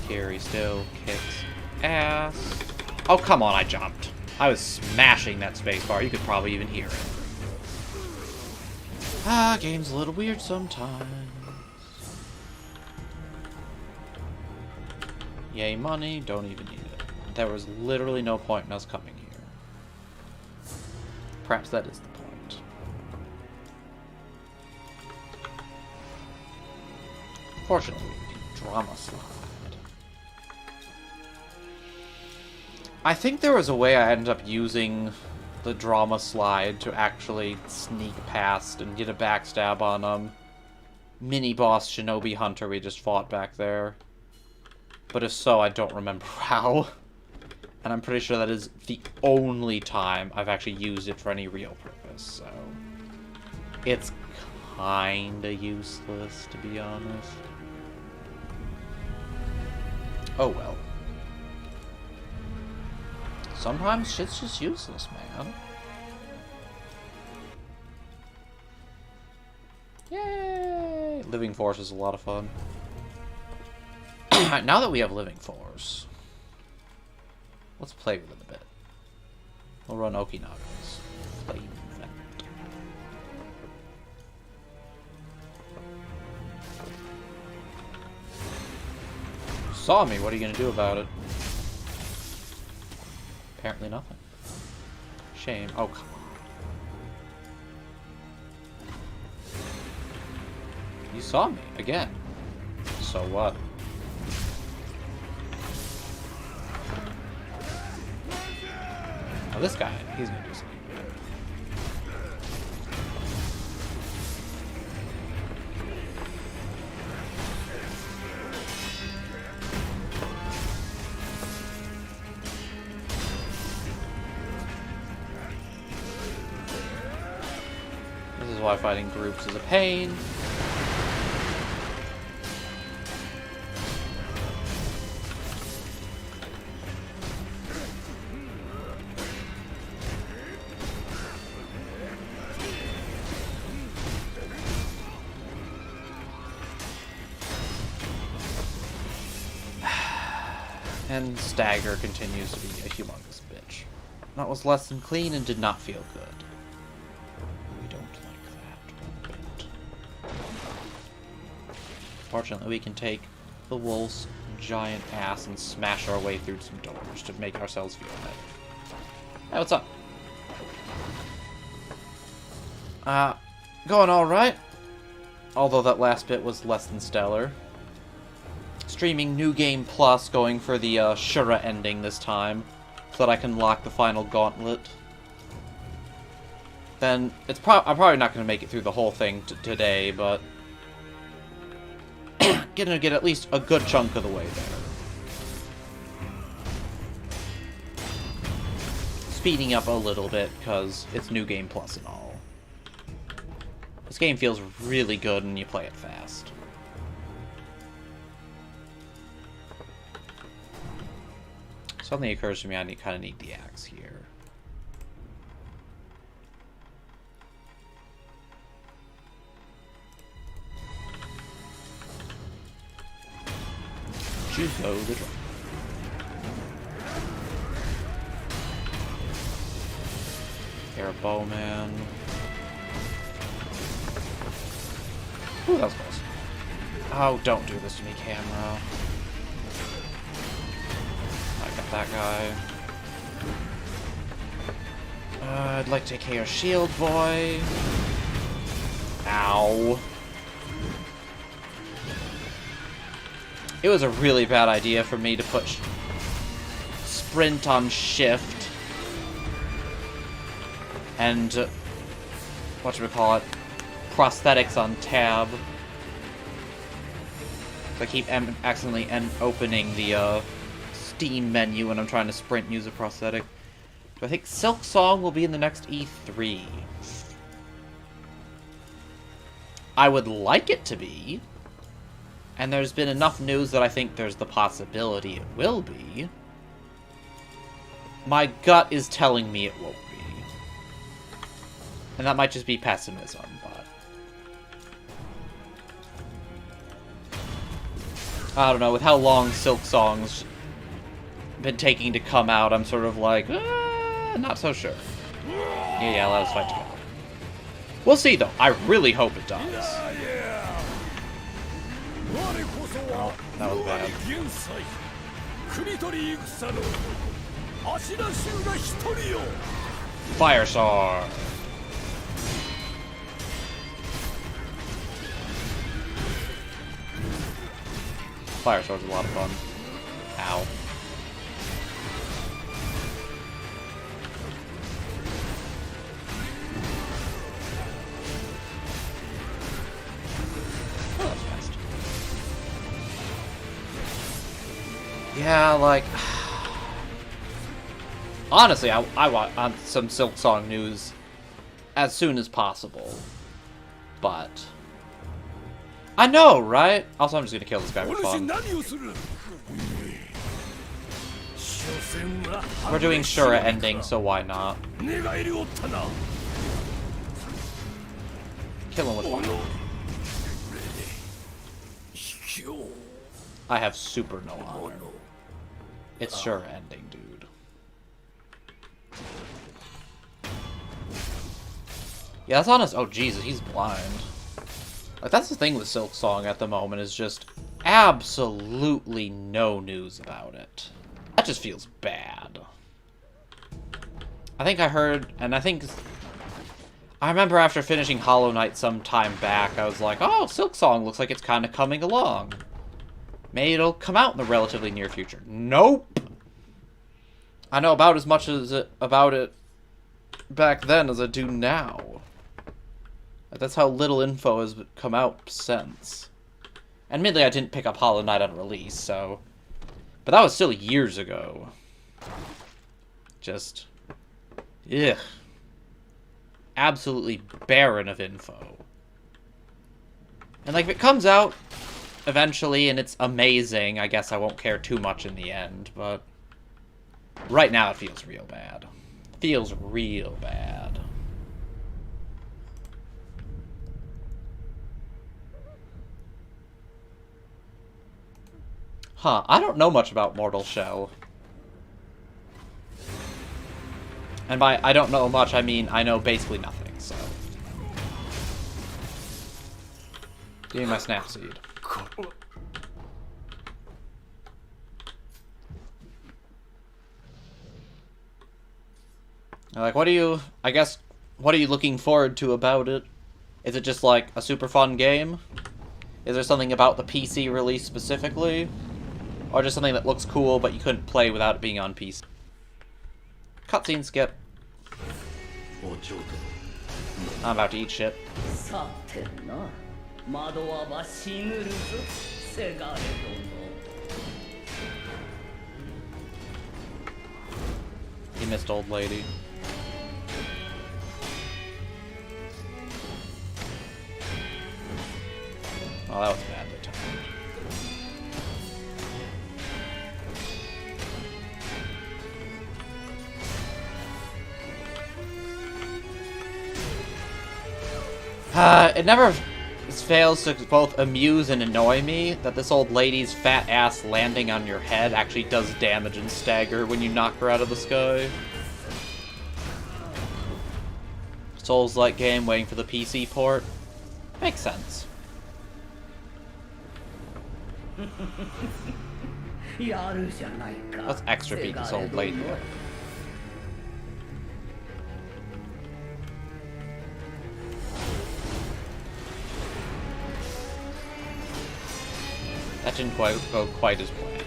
Mikiri still kicks ass. Oh, come on, I jumped. I was smashing that spacebar. You could probably even hear it. Ah, game's a little weird sometimes. Yay, money. Don't even need it. There was literally no point in us coming here. Perhaps that is the point. Fortunately, we can drama slide. I think there was a way I ended up using the drama slide to actually sneak past and get a backstab on mini-boss Shinobi Hunter we just fought back there. But if so, I don't remember how. And I'm pretty sure that is the only time I've actually used it for any real purpose, so... It's kinda useless, to be honest. Oh well. Sometimes shit's just useless, man. Yay! Living Force is a lot of fun. Now that we have Living Force, let's play with it a bit. We'll run Okinaga's Flame Vent. You saw me, what are you gonna do about it? Apparently nothing. Shame. Oh, come on. You saw me, again. So what? This guy, he's gonna do something. This is why fighting groups is a pain. And Stagger continues to be a humongous bitch. That was less than clean and did not feel good. We don't like that one bit. Fortunately, we can take the wolf's giant ass and smash our way through some doors to make ourselves feel better. Hey, what's up? Going alright. Although that last bit was less than stellar. Streaming New Game Plus, going for the Shura ending this time, so that I can lock the final gauntlet. Then, I'm probably not going to make it through the whole thing today, but... gonna get at least a good chunk of the way there. Speeding up a little bit, because it's New Game Plus and all. This game feels really good when you play it fast. Something occurs to me, I kind of need the axe here. Juzo the drum. Air bowman. Ooh, that was close. Oh, don't do this to me, camera. I got that guy. I'd like to take care of Shield Boy. Ow. It was a really bad idea for me to put sprint on shift and whatchamacallit, prosthetics on tab. So I keep accidentally opening the Steam menu when I'm trying to sprint and use a prosthetic. So I think Silk Song will be in the next E3. I would like it to be. And there's been enough news that I think there's the possibility it will be. My gut is telling me it won't be. And that might just be pessimism, but... I don't know, with how long Silk Song's been taking to come out, I'm sort of like, not so sure. Yeah, let us fight together. We'll see, though. I really hope it does. Oh, that was bad. Fire Sword! Fire Sword's a lot of fun. Ow. Oh, that's fast. Yeah, like... Honestly, I want on some Silk Song news as soon as possible. But... I know, right? Also, I'm just gonna kill this guy for fun. We're doing Shura ending, so why not? Kill him with fire. I have super no honor. It's Shura ending, dude. Yeah, that's honest. Oh, Jesus, he's blind. Like, that's the thing with Silk Song at the moment, is just absolutely no news about it. That just feels bad. I think I heard, and I remember after finishing Hollow Knight some time back, I was like, oh, Silk Song looks like it's kind of coming along. Maybe it'll come out in the relatively near future. Nope! I know about as much about it back then as I do now. That's how little info has come out since. Admittedly, I didn't pick up Hollow Knight on release, so... But that was still years ago. Just... Ugh. Absolutely barren of info. And, like, if it comes out eventually and it's amazing, I guess I won't care too much in the end, but... Right now, it feels real bad. Feels real bad. Huh, I don't know much about Mortal Shell. And by I don't know much, I mean I know basically nothing, so... Give me my Snapseed. Like, what are you... I guess, what are you looking forward to about it? Is it just, like, a super fun game? Is there something about the PC release specifically? Or just something that looks cool, but you couldn't play without it being on PC? Cutscene skip. I'm about to eat shit. You missed, old lady. Oh, that was badly timed. It never fails to both amuse and annoy me that this old lady's fat ass landing on your head actually does damage and stagger when you knock her out of the sky. Souls-like game waiting for the PC port. Makes sense. Let's extra beat this old lady up. That didn't go quite as planned.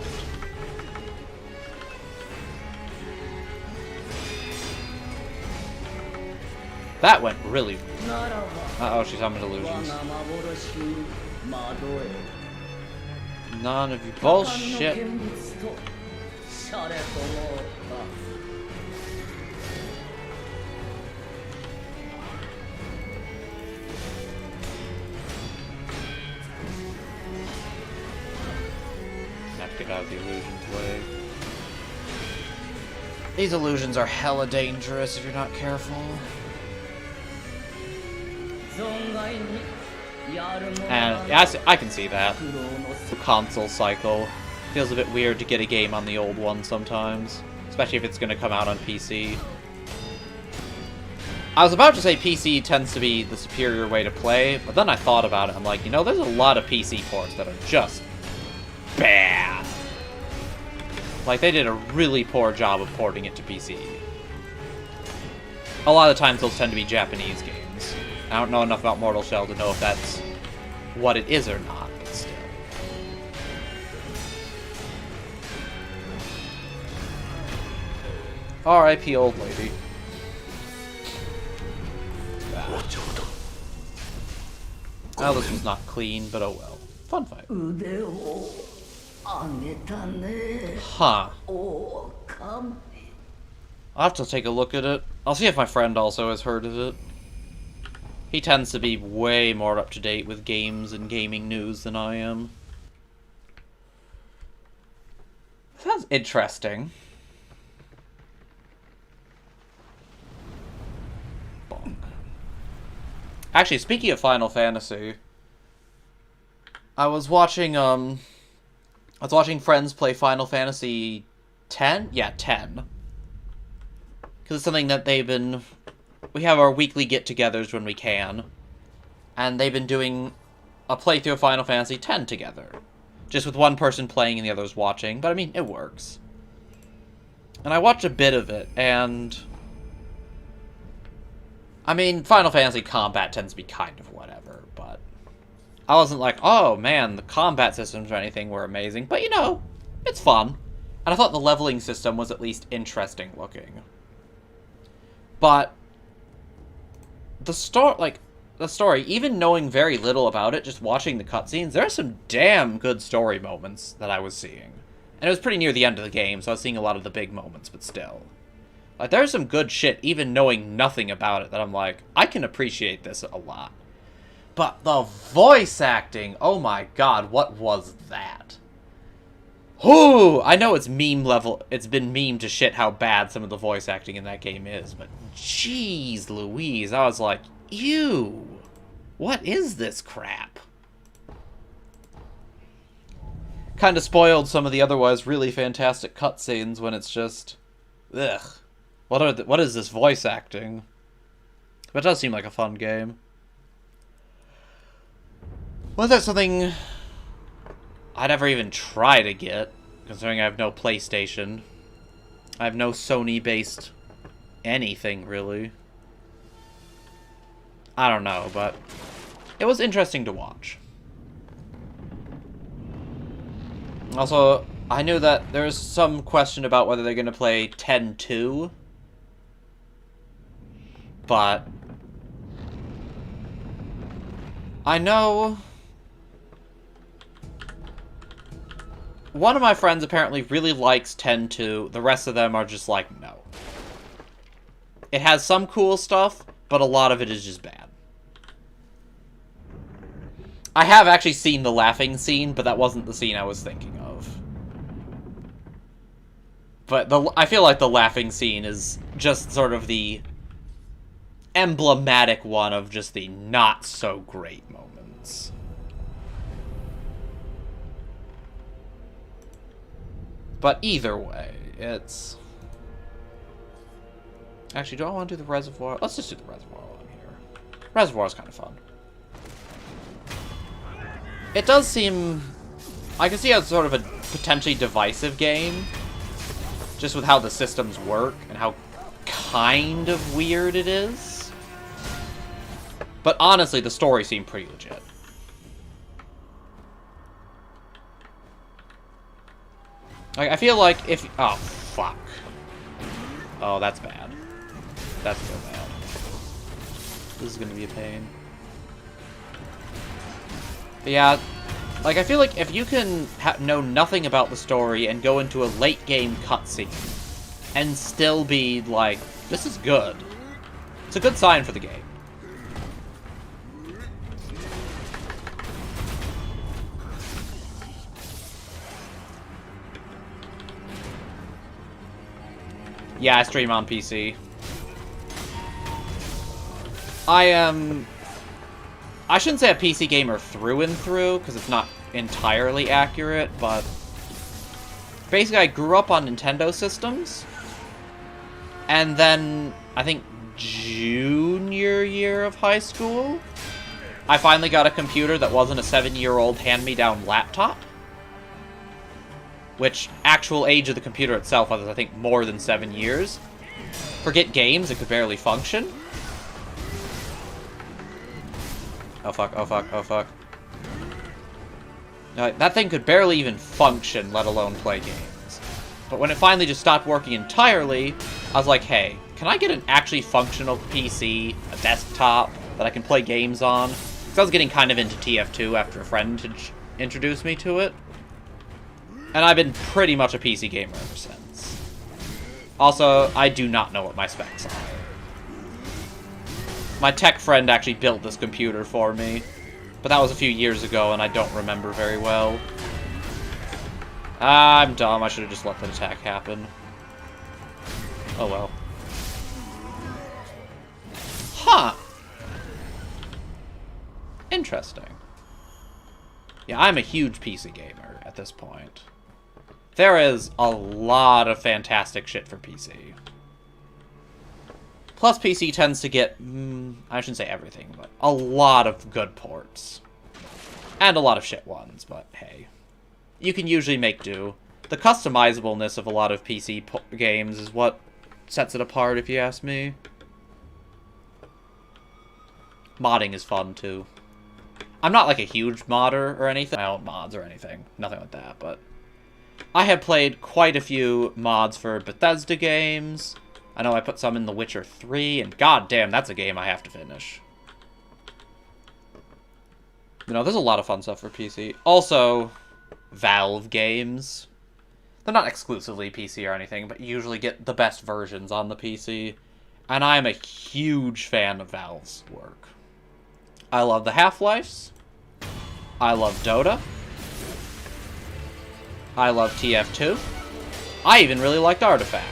That went really... Uh-oh, she's summoned illusions. None of you bullshit. Have to get out of the illusion's way. These illusions are hella dangerous if you're not careful. And yeah, I can see that. The console cycle feels a bit weird to get a game on the old one sometimes, especially if it's going to come out on PC. I was about to say PC tends to be the superior way to play, but then I thought about it. I'm like, you know, there's a lot of PC ports that are just bad. Like, they did a really poor job of porting it to PC. A lot of times those tend to be Japanese games. I don't know enough about Mortal Shell to know if that's what it is or not, but still. R.I.P. old lady. Well, this was not clean, but oh well. Fun fight. Huh. I'll have to take a look at it. I'll see if my friend also has heard of it. He tends to be way more up to date with games and gaming news than I am. Sounds interesting. Bonk. Actually, speaking of Final Fantasy, I was watching friends play Final Fantasy 10? Yeah, 10. Because it's something that they've been... We have our weekly get-togethers when we can. And they've been doing a playthrough of Final Fantasy X together. Just with one person playing and the others watching. But, I mean, it works. And I watched a bit of it, and... I mean, Final Fantasy combat tends to be kind of whatever, but... I wasn't like, oh, man, the combat systems or anything were amazing. But, you know, it's fun. And I thought the leveling system was at least interesting looking. But... The story, even knowing very little about it, just watching the cutscenes, there are some damn good story moments that I was seeing. And it was pretty near the end of the game, so I was seeing a lot of the big moments, but still. Like, there's some good shit, even knowing nothing about it, that I'm like, I can appreciate this a lot. But the voice acting, oh my god, what was that? Whoo! I know it's meme level, it's been meme to shit how bad some of the voice acting in that game is, but jeez Louise, I was like, ew! What is this crap? Kind of spoiled some of the otherwise really fantastic cutscenes when it's just... Ugh. What is this voice acting? But it does seem like a fun game. Was that something... I'd ever even try to get, considering I have no PlayStation. I have no Sony-based anything, really. I don't know, but it was interesting to watch. Also, I knew that there was some question about whether they're going to play 10-2, but I know... One of my friends apparently really likes 10-2. The rest of them are just like, no. It has some cool stuff, but a lot of it is just bad. I have actually seen the laughing scene, but that wasn't the scene I was thinking of. But I feel like the laughing scene is just sort of the emblematic one of just the not-so-great moments. But either way, it's... Actually, do I want to do the reservoir? Let's just do the reservoir while I'm here. Reservoir's kind of fun. It does seem... I can see how it's sort of a potentially divisive game, just with how the systems work and how kind of weird it is. But honestly, the story seemed pretty legit. Like, I feel like if... Oh, fuck. Oh, that's bad. That's so bad. This is gonna be a pain. But yeah, like, I feel like if you can know nothing about the story and go into a late-game cutscene and still be like, this is good, it's a good sign for the game. Yeah, I stream on PC. I shouldn't say a PC gamer through and through, because it's not entirely accurate, but basically I grew up on Nintendo systems, and then, I think, junior year of high school, I finally got a computer that wasn't a 7-year-old hand-me-down laptop, which, actual age of the computer itself was, I think, more than 7 years. Forget games, it could barely function. Oh fuck, oh fuck, oh fuck. That thing could barely even function, let alone play games. But when it finally just stopped working entirely, I was like, hey, can I get an actually functional PC, a desktop, that I can play games on? Because I was getting kind of into TF2 after a friend introduced me to it. And I've been pretty much a PC gamer ever since. Also, I do not know what my specs are. My tech friend actually built this computer for me, but that was a few years ago and I don't remember very well. I'm dumb, I should have just let the attack happen. Oh well. Huh. Interesting. Yeah, I'm a huge PC gamer at this point. There is a lot of fantastic shit for PC. Plus, PC tends to get, I shouldn't say everything, but a lot of good ports. And a lot of shit ones, but hey. You can usually make do. The customizableness of a lot of PC games is what sets it apart, if you ask me. Modding is fun, too. I'm not like a huge modder or anything. I don't mods or anything. Nothing like that, but I have played quite a few mods for Bethesda games. I know I put some in The Witcher 3, and goddamn, that's a game I have to finish. You know, there's a lot of fun stuff for PC. Also, Valve games. They're not exclusively PC or anything, but you usually get the best versions on the PC. And I'm a huge fan of Valve's work. I love the Half-Lifes. I love Dota. I love TF2. I even really liked Artifact.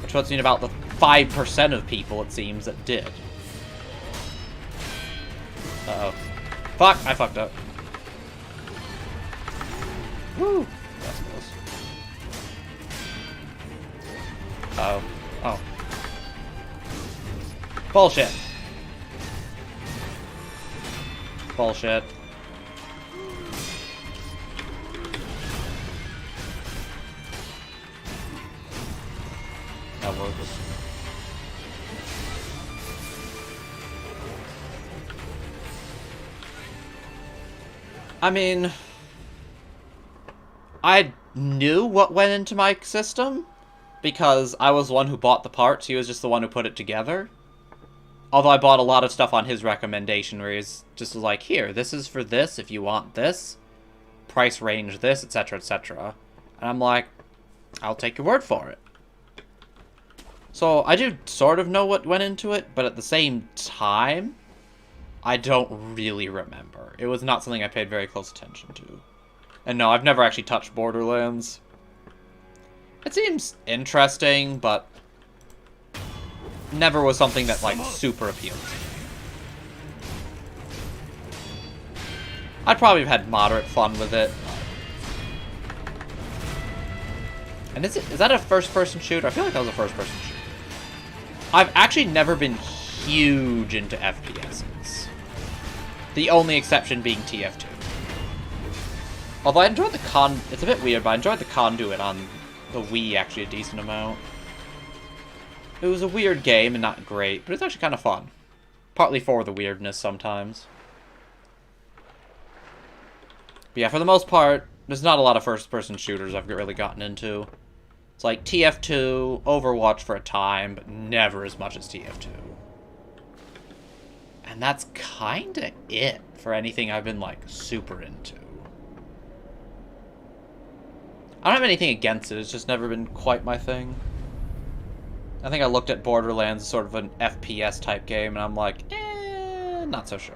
Which puts me in about the 5% of people, it seems, that did. Uh-oh. Fuck, I fucked up. Woo! That's close. Uh-oh. Oh. Bullshit. Bullshit. That works. I mean, I knew what went into my system, because I was the one who bought the parts, he was just the one who put it together. Although I bought a lot of stuff on his recommendation, where he's just like, here, this is for this, if you want this, price range this, etc., etc. And I'm like, I'll take your word for it. So I do sort of know what went into it, but at the same time, I don't really remember. It was not something I paid very close attention to. And no, I've never actually touched Borderlands. It seems interesting, but never was something that, like, super appealed to me. I'd probably have had moderate fun with it. And is that a first-person shooter? I feel like that was a first-person shooter. I've actually never been huge into FPSs. The only exception being TF2. Although I enjoyed the it's a bit weird, but I enjoyed the Conduit on the Wii actually a decent amount. It was a weird game and not great, but it's actually kind of fun. Partly for the weirdness sometimes. But yeah, for the most part, there's not a lot of first-person shooters I've really gotten into. It's like TF2, Overwatch for a time, but never as much as TF2. And that's kinda it for anything I've been, like, super into. I don't have anything against it, it's just never been quite my thing. I think I looked at Borderlands as sort of an FPS type game, and I'm like, not so sure.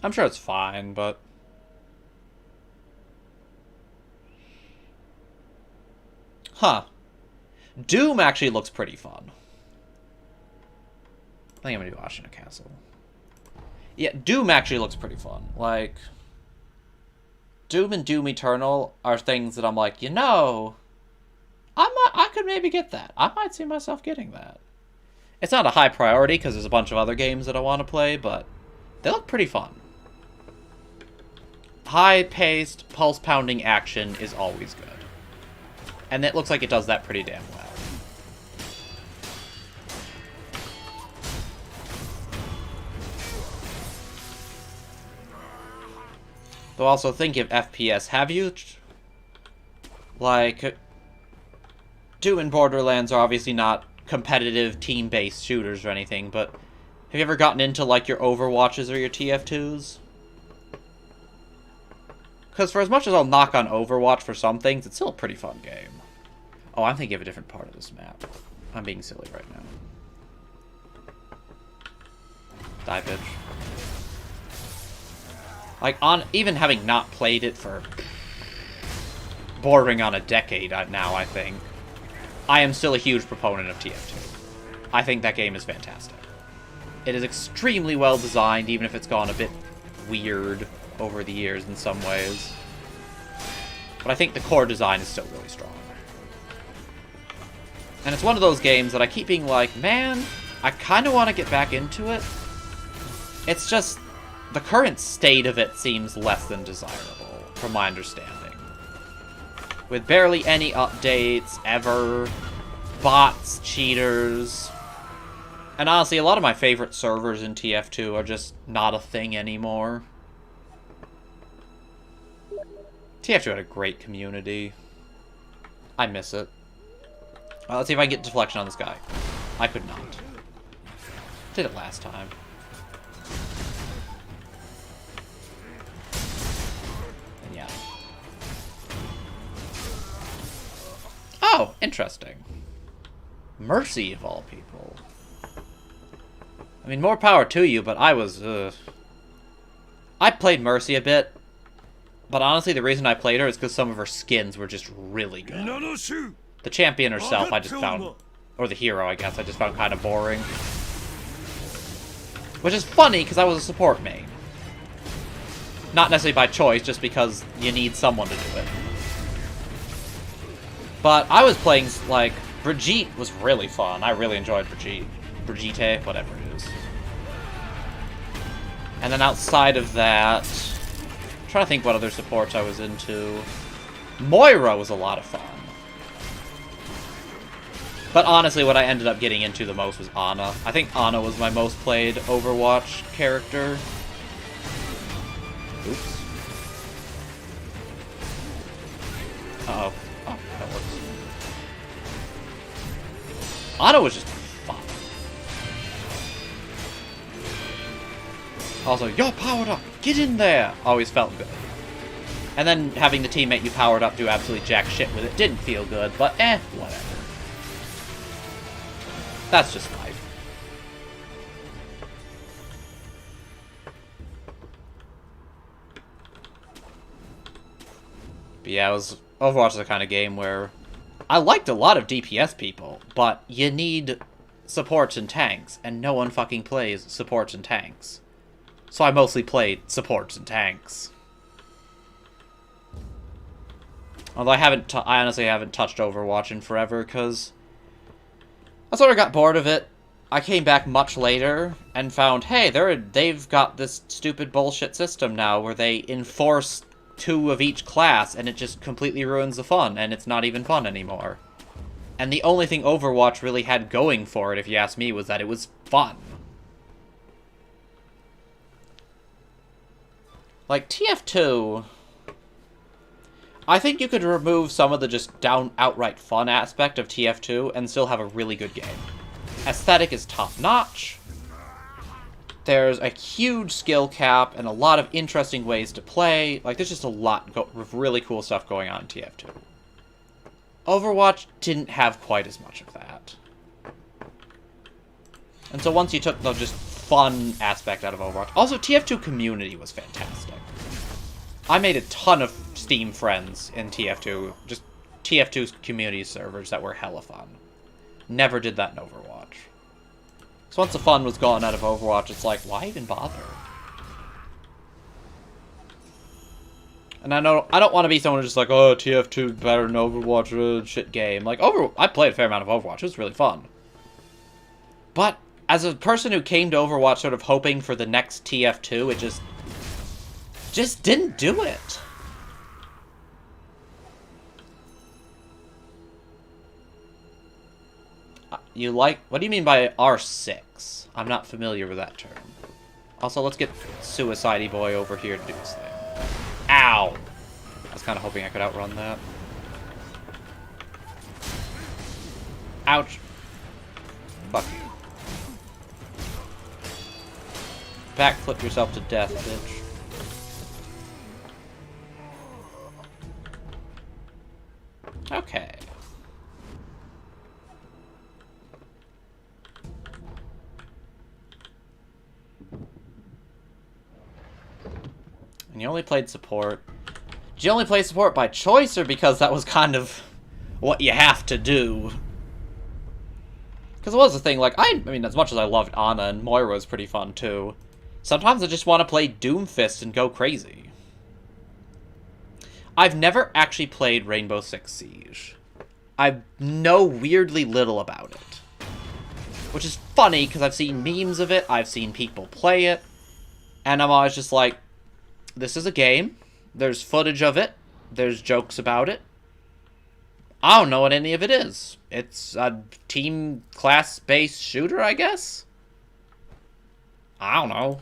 I'm sure it's fine, but... Huh. Doom actually looks pretty fun. I think I'm gonna do Ashina Castle. Yeah, Doom actually looks pretty fun. Like, Doom and Doom Eternal are things that I'm like, you know, I could maybe get that. I might see myself getting that. It's not a high priority because there's a bunch of other games that I want to play, but they look pretty fun. High-paced, pulse-pounding action is always good. And it looks like it does that pretty damn well. Though also think of FPS, have you... Like... Doom and Borderlands are obviously not competitive, team-based shooters or anything, but... Have you ever gotten into, like, your Overwatches or your TF2s? Because for as much as I'll knock on Overwatch for some things, it's still a pretty fun game. Oh, I'm thinking of a different part of this map. I'm being silly right now. Die, bitch. Like, even having not played it for bordering on a decade now, I think, I am still a huge proponent of TF2. I think that game is fantastic. It is extremely well designed, even if it's gone a bit weird over the years in some ways. But I think the core design is still really strong. And it's one of those games that I keep being like, man, I kind of want to get back into it. It's just, the current state of it seems less than desirable, from my understanding. With barely any updates, ever, bots, cheaters. And honestly, a lot of my favorite servers in TF2 are just not a thing anymore. TF2 had a great community. I miss it. Let's see if I can get deflection on this guy. I could not. Did it last time. And yeah. Oh, interesting. Mercy, of all people. I mean, more power to you, but I was, I played Mercy a bit. But honestly, the reason I played her is because some of her skins were just really good. The champion herself, I just found... Or the hero, I guess, I just found kind of boring. Which is funny, because I was a support main. Not necessarily by choice, just because you need someone to do it. But I was playing, like... Brigitte was really fun. I really enjoyed Brigitte. Brigitte, whatever it is. And then outside of that... I'm trying to think what other supports I was into. Moira was a lot of fun. But honestly, what I ended up getting into the most was Ana. I think Ana was my most played Overwatch character. Oops. Uh-oh. Oh, that works. Ana was just fun. Also, you're powered up! Get in there! Always felt good. And then having the teammate you powered up do absolutely jack shit with it didn't feel good, but whatever. That's just life. But yeah, Overwatch is the kind of game where I liked a lot of DPS people, but you need supports and tanks, and no one fucking plays supports and tanks. So I mostly played supports and tanks. Although I honestly haven't touched Overwatch in forever, because I sort of got bored of it. I came back much later and found, hey, they've got this stupid bullshit system now where they enforce 2 of each class, and it just completely ruins the fun, and it's not even fun anymore. And the only thing Overwatch really had going for it, if you ask me, was that it was fun. Like, TF2... I think you could remove some of the just outright fun aspect of TF2 and still have a really good game. Aesthetic is top-notch. There's a huge skill cap and a lot of interesting ways to play. Like, there's just a lot of really cool stuff going on in TF2. Overwatch didn't have quite as much of that. And so once you took the just fun aspect out of Overwatch... Also, TF2 community was fantastic. I made a ton of Steam friends in TF2. Just TF2's community servers that were hella fun. Never did that in Overwatch. So once the fun was gone out of Overwatch, it's like, why even bother? And I don't want to be someone who's just like, oh, TF2 better than Overwatch, shit game. Like, I played a fair amount of Overwatch. It was really fun. But as a person who came to Overwatch sort of hoping for the next TF2, it just didn't do it. What do you mean by R6? I'm not familiar with that term. Also, let's get Suicide Boy over here to do his thing. Ow! I was kind of hoping I could outrun that. Ouch. Fuck you. Backflip yourself to death, bitch. Okay. And you only played support. Did you only play support by choice, or because that was kind of what you have to do? Because it was the thing, like, I mean, as much as I loved Ana, and Moira was pretty fun, too, sometimes I just want to play Doomfist and go crazy. I've never actually played Rainbow Six Siege. I know weirdly little about it. Which is funny, because I've seen memes of it, I've seen people play it, and I'm always just like, this is a game, there's footage of it, there's jokes about it. I don't know what any of it is. It's a team class-based shooter, I guess? I don't know.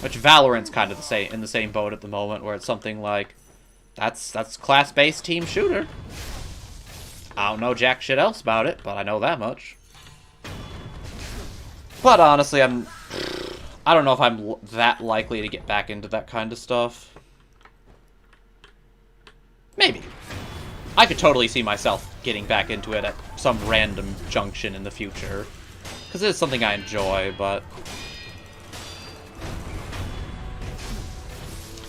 Which Valorant's kind of in the same boat at the moment, where it's something like, that's class-based team shooter. I don't know jack shit else about it, but I know that much. But honestly, I don't know if I'm that likely to get back into that kind of stuff. Maybe. I could totally see myself getting back into it at some random junction in the future. Because it is something I enjoy, but...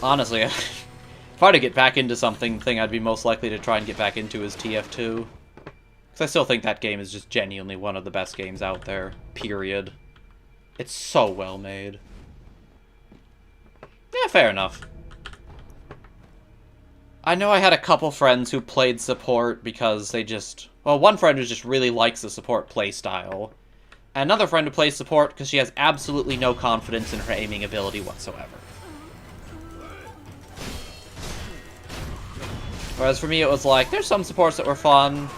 honestly, if I were to get back into something, the thing I'd be most likely to try and get back into is TF2. Because I still think that game is just genuinely one of the best games out there. Period. It's so well made. Yeah, fair enough. I know I had a couple friends who played support because they just... well, one friend who just really likes the support playstyle. And another friend who plays support because she has absolutely no confidence in her aiming ability whatsoever. Whereas for me it was like, there's some supports that were fun.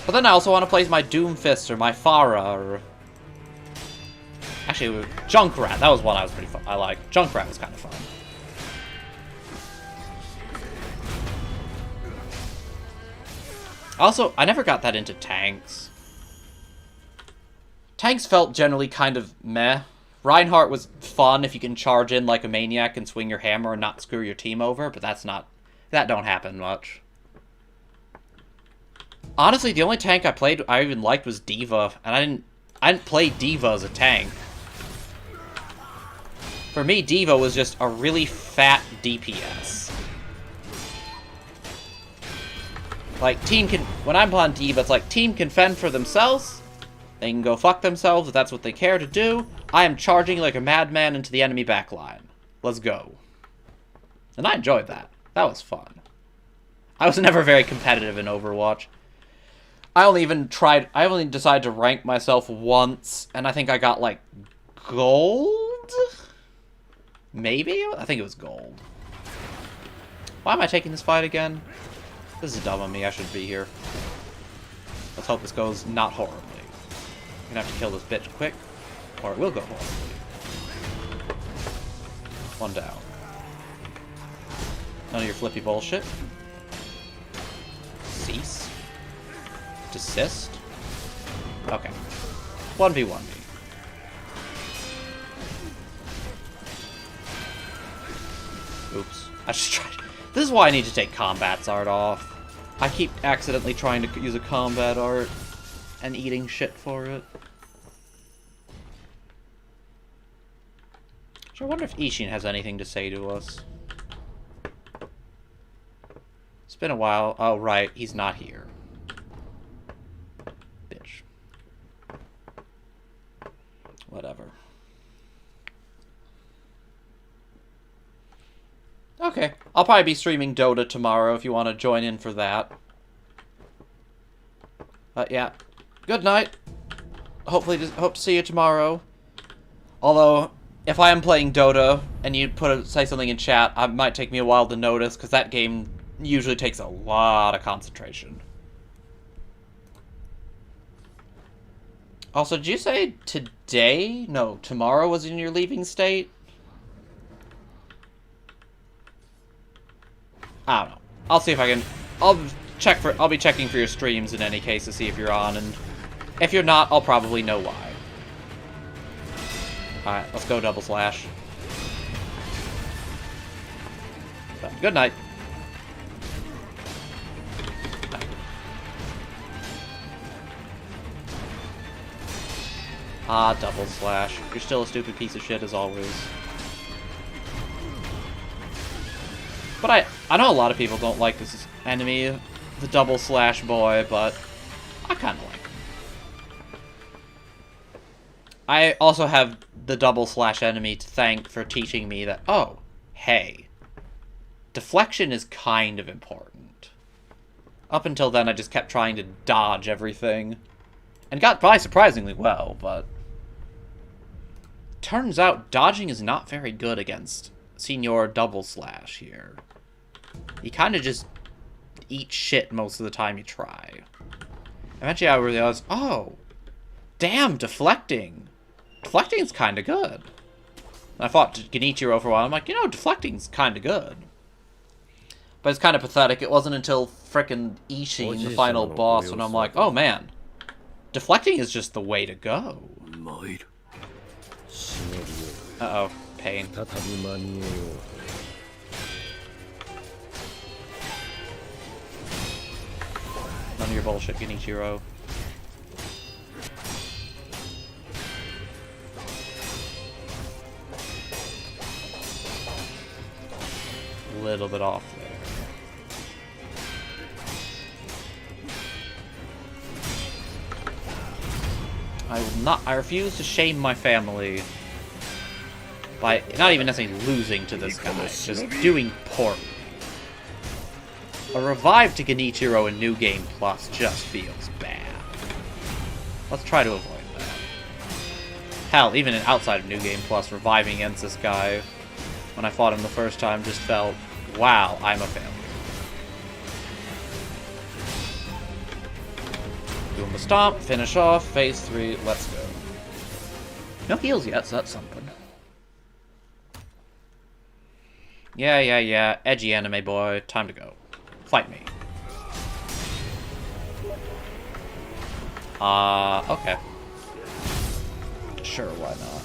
But then I also want to play my Doomfist or my Pharah or... actually, Junkrat. That was one I was pretty fun. I liked. Junkrat was kind of fun. Also, I never got that into tanks. Tanks felt generally kind of meh. Reinhardt was fun if you can charge in like a maniac and swing your hammer and not screw your team over, but that don't happen much. Honestly, the only tank I even liked was D.Va, and I didn't play D.Va as a tank. For me, Diva was just a really fat DPS. Like, when I'm playing Diva, it's like, team can fend for themselves. They can go fuck themselves if that's what they care to do. I am charging like a madman into the enemy backline. Let's go. And I enjoyed that. That was fun. I was never very competitive in Overwatch. I only decided to rank myself once, and I think I got, like, gold? Maybe? I think it was gold. Why am I taking this fight again? This is dumb of me. I shouldn't be here. Let's hope this goes not horribly. I'm gonna have to kill this bitch quick, or it will go horribly. One down. None of your flippy bullshit. Cease. Desist. Okay. 1v1v. Oops. I just tried. This is why I need to take combat's art off. I keep accidentally trying to use a combat art and eating shit for it. So I wonder if Ishin has anything to say to us. It's been a while. Oh, right. He's not here. Bitch. Whatever. Okay. I'll probably be streaming Dota tomorrow if you want to join in for that. Yeah. Good night. Hope to see you tomorrow. Although, if I am playing Dota and you say something in chat, it might take me a while to notice, because that game usually takes a lot of concentration. Also, did you say today? No, tomorrow was in your leaving state? I don't know. I'll see if I can... I'll be checking for your streams in any case to see if you're on, and if you're not, I'll probably know why. Alright, let's go double slash. Good night. Ah, double slash. You're still a stupid piece of shit as always. But I know a lot of people don't like this enemy, the double slash boy, but I kind of like him. I also have the double slash enemy to thank for teaching me that, oh, hey, deflection is kind of important. Up until then, I just kept trying to dodge everything. And got by surprisingly well, but... turns out dodging is not very good against Senior double slash here. You kind of just eat shit most of the time you try. Eventually I realized, oh, damn, deflecting. Deflecting's kind of good. And I fought Genichiro for a while. I'm like, you know, deflecting's kind of good. But it's kind of pathetic. It wasn't until frickin' Ishin, the final boss, when I'm like, oh man, deflecting is just the way to go. Uh-oh, pain. None of your bullshit, Genichiro. A little bit off there. I refuse to shame my family by not even necessarily losing to this guy, just doing poorly. A revive to Genichiro in New Game Plus just feels bad. Let's try to avoid that. Hell, even outside of New Game Plus, reviving against this guy, when I fought him the first time, just felt, wow, I'm a failure. Do him a stomp, finish off, phase 3, let's go. No heals yet, so that's something. Yeah, edgy anime boy, time to go. Fight me. Okay. Sure, why not?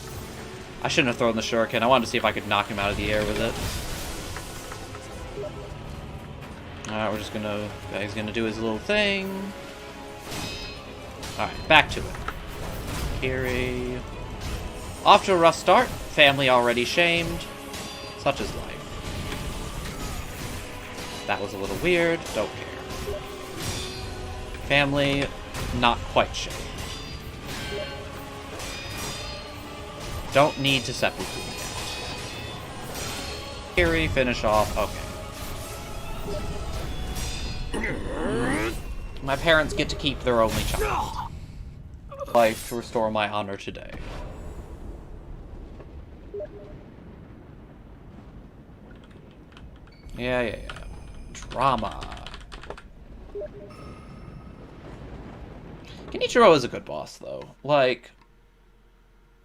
I shouldn't have thrown the shuriken. I wanted to see if I could knock him out of the air with it. Alright, we're just gonna... he's gonna do his little thing. Alright, back to it. Kiri. Off to a rough start. Family already shamed. Such is life. That was a little weird. Don't care. Family, not quite shamed. Don't need to separate them yet. Kiri, finish off. Okay. My parents get to keep their only child. Life to restore my honor today. Yeah. Drama. Genichiro is a good boss, though. Like,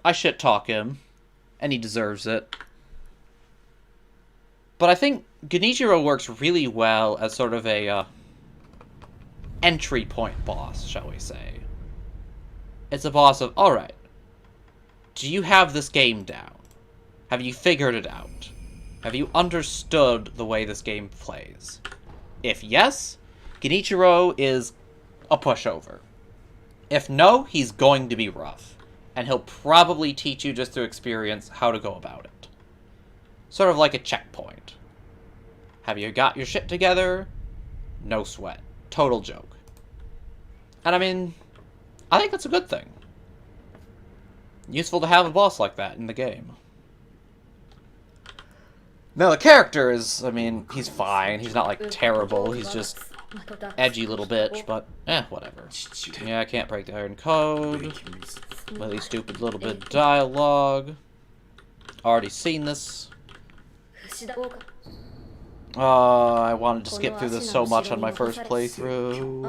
I shit-talk him, and he deserves it. But I think Genichiro works really well as sort of a, entry point boss, shall we say. It's a boss of, alright, do you have this game down? Have you figured it out? Have you understood the way this game plays? If yes, Genichiro is a pushover. If no, he's going to be rough. And he'll probably teach you just through experience how to go about it. Sort of like a checkpoint. Have you got your shit together? No sweat. Total joke. And I mean, I think that's a good thing. Useful to have a boss like that in the game. Now, the character is, I mean, he's fine. He's not, like, terrible. He's just edgy little bitch, but, whatever. Yeah, I can't break the iron code. Really stupid little bit of dialogue. Already seen this. I wanted to skip through this so much on my first playthrough.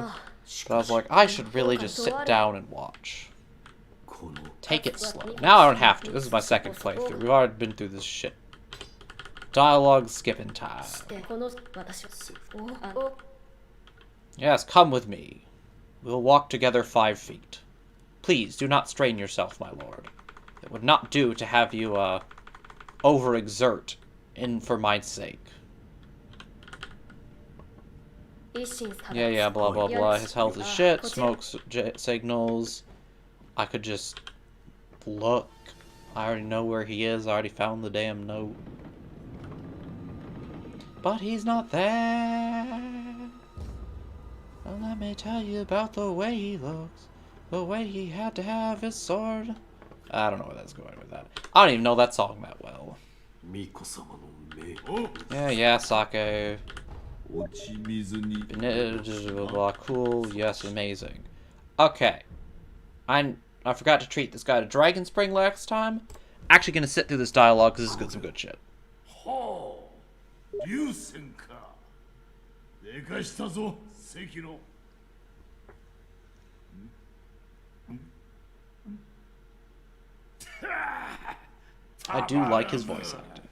But I was like, I should really just sit down and watch. Take it slow. Now I don't have to. This is my second playthrough. We've already been through this shit. Dialogue skipping time. Yes, come with me. We'll walk together 5 feet. Please, do not strain yourself, my lord. It would not do to have you, overexert for my sake. Yeah, blah, blah, blah. His health is shit. Smokes signals. I could just look. I already know where he is. I already found the damn note. But he's not there. Well, let me tell you about the way he looks. The way he had to have his sword. I don't know where that's going with that. I don't even know that song that well. Yeah, sake. Blah, cool. Yes, amazing. Okay. I forgot to treat this guy to Dragon Spring last time. Actually gonna sit through this dialogue because this is some good shit. I do like his voice acting.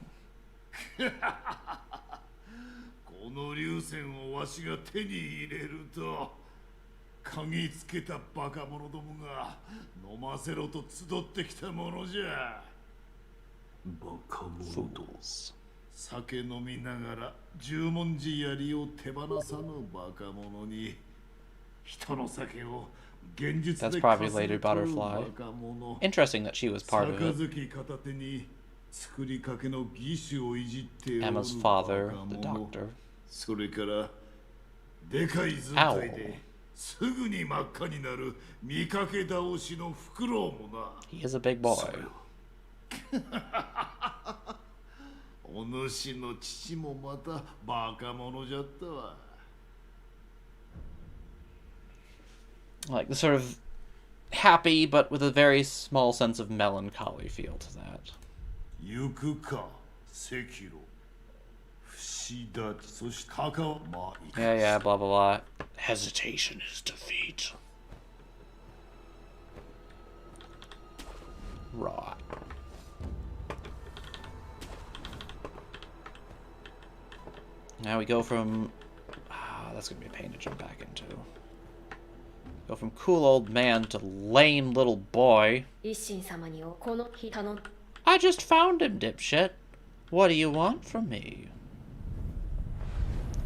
この流線をわしが手に入れると嗅ぎつけたバカ者どもが飲ませろと集ってきたものじゃ。バカ者と酒飲みながら十文字槍を手放さぬバカ者に人の酒を現実で That's probably later Butterfly. Interesting that she was part of it. Emma's father, the doctor. それからでかい図体ですぐに真っ赤になる見かけ倒しのフクロウもな。He is a big boy. お主の父もまたバカ者じゃったわ。Like the sort of happy, but with a very small sense of melancholy feel to that. 行くか、Sekiro。Yeah, blah, blah, blah. Hesitation is defeat. Right. Now we go from... that's going to be a pain to jump back into. Go from cool old man to lame little boy. I just found him, dipshit. What do you want from me?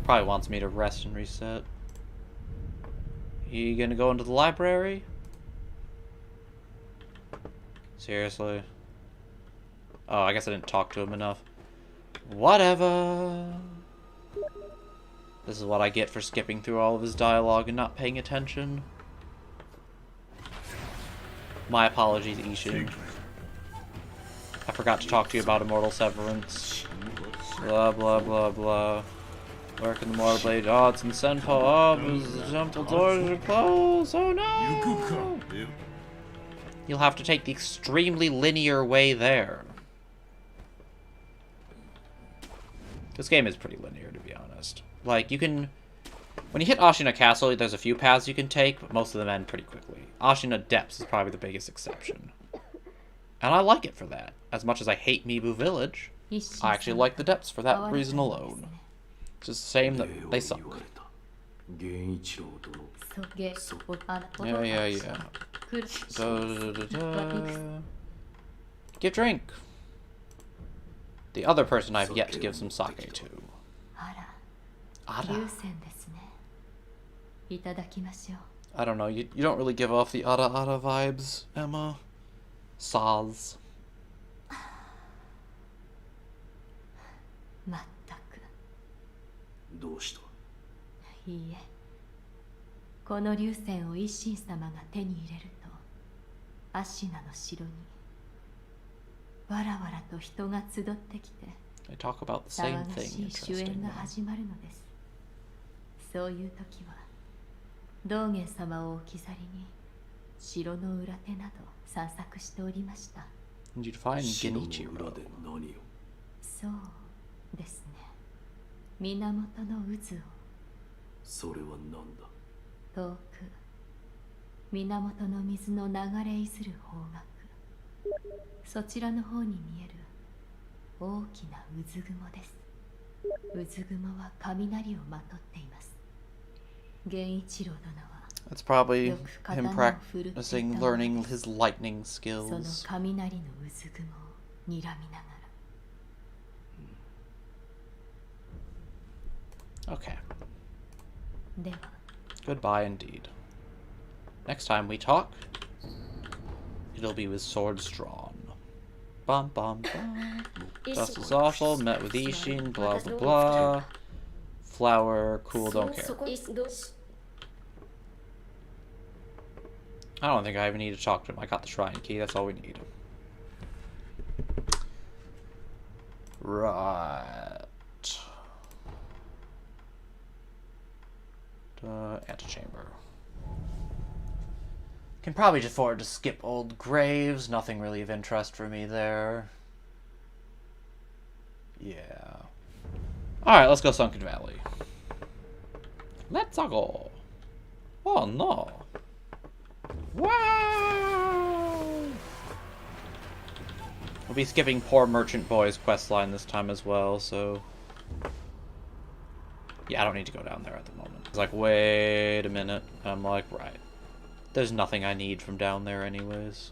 Probably wants me to rest and reset. You gonna go into the library? Seriously? Oh, I guess I didn't talk to him enough. Whatever. This is what I get for skipping through all of his dialogue and not paying attention. My apologies, Ishin. I forgot to talk to you about Immortal Severance. Blah, blah, blah, blah. Work in the Mortal Blade Odds and Senpo up as the temple doors are closed. Oh no! You'll have to take the extremely linear way there. This game is pretty linear, to be honest. Like, you can... When you hit Ashina Castle, there's a few paths you can take, but most of them end pretty quickly. Ashina Depths is probably the biggest exception. And I like it for that. As much as I hate Mibu Village, I actually like the Depths for that reason alone. It's just the same that they suck. Yeah. Give drink. The other person I've yet to give some sake to. Ada. I don't know, you don't really give off the Ada vibes, Emma. Saz. どうした？いいえ、この龍泉を一心様が手に入れると、アシナの城にわらわらと人が集ってきて、 They talk about the same 騒がし thing, い終焉 interesting. が始まるのです。そういう時は、道元様を置き去りに城の裏手など散策しておりました。 And you'd find 城の Genichiro. 裏で何を？そうですね。源の渦を。それは何だ？遠く源の水の流れいずる方角、そちらの方に見える大きな渦雲です。渦雲は雷をまとっています。源一郎殿は That's probably him practicing learning his lightning そ skills. の雷の渦雲を睨みながら。 Okay. では Goodbye indeed. Next time we talk, it'll be with swords drawn. Bum bum bum. Dust is awful, met with Ishin, blah blah blah. Flower, cool, don't care. I don't think I even need to talk to him. I got the shrine key, that's all we need. Right. Antechamber. Can probably just afford to skip old graves. Nothing really of interest for me there. Yeah. Alright, let's go Sunken Valley. Let's go. Oh no. Wow! We'll be skipping Poor Merchant Boy's questline this time as well, so... Yeah, I don't need to go down there at the moment. It's like, wait a minute. I'm like, right. There's nothing I need from down there anyways.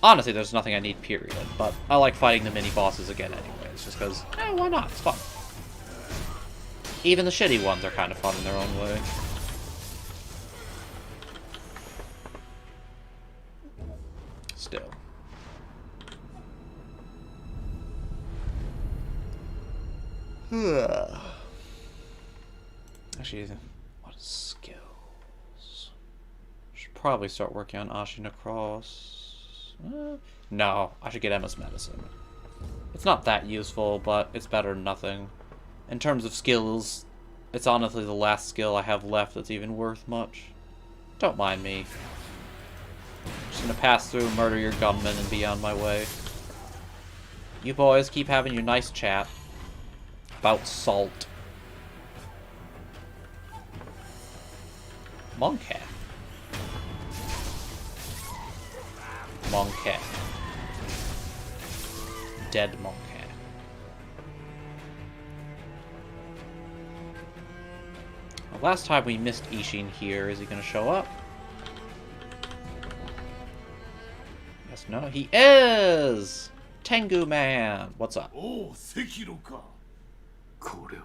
Honestly, there's nothing I need, period. But I like fighting the mini-bosses again anyways, just because, why not? It's fun. Even the shitty ones are kind of fun in their own way. Still. Actually, what skills? Should probably start working on Ashina Cross. No, I should get Emma's Medicine. It's not that useful, but it's better than nothing. In terms of skills, it's honestly the last skill I have left that's even worth much. Don't mind me. Just gonna pass through, murder your gunman, and be on my way. You boys keep having your nice chat about salt. Monkey. Monkey. Dead monkey. Last time we missed Ishin here. Is he gonna show up? Yes, no, he is! Tengu Man! What's up? Oh, Sekiro か。これは。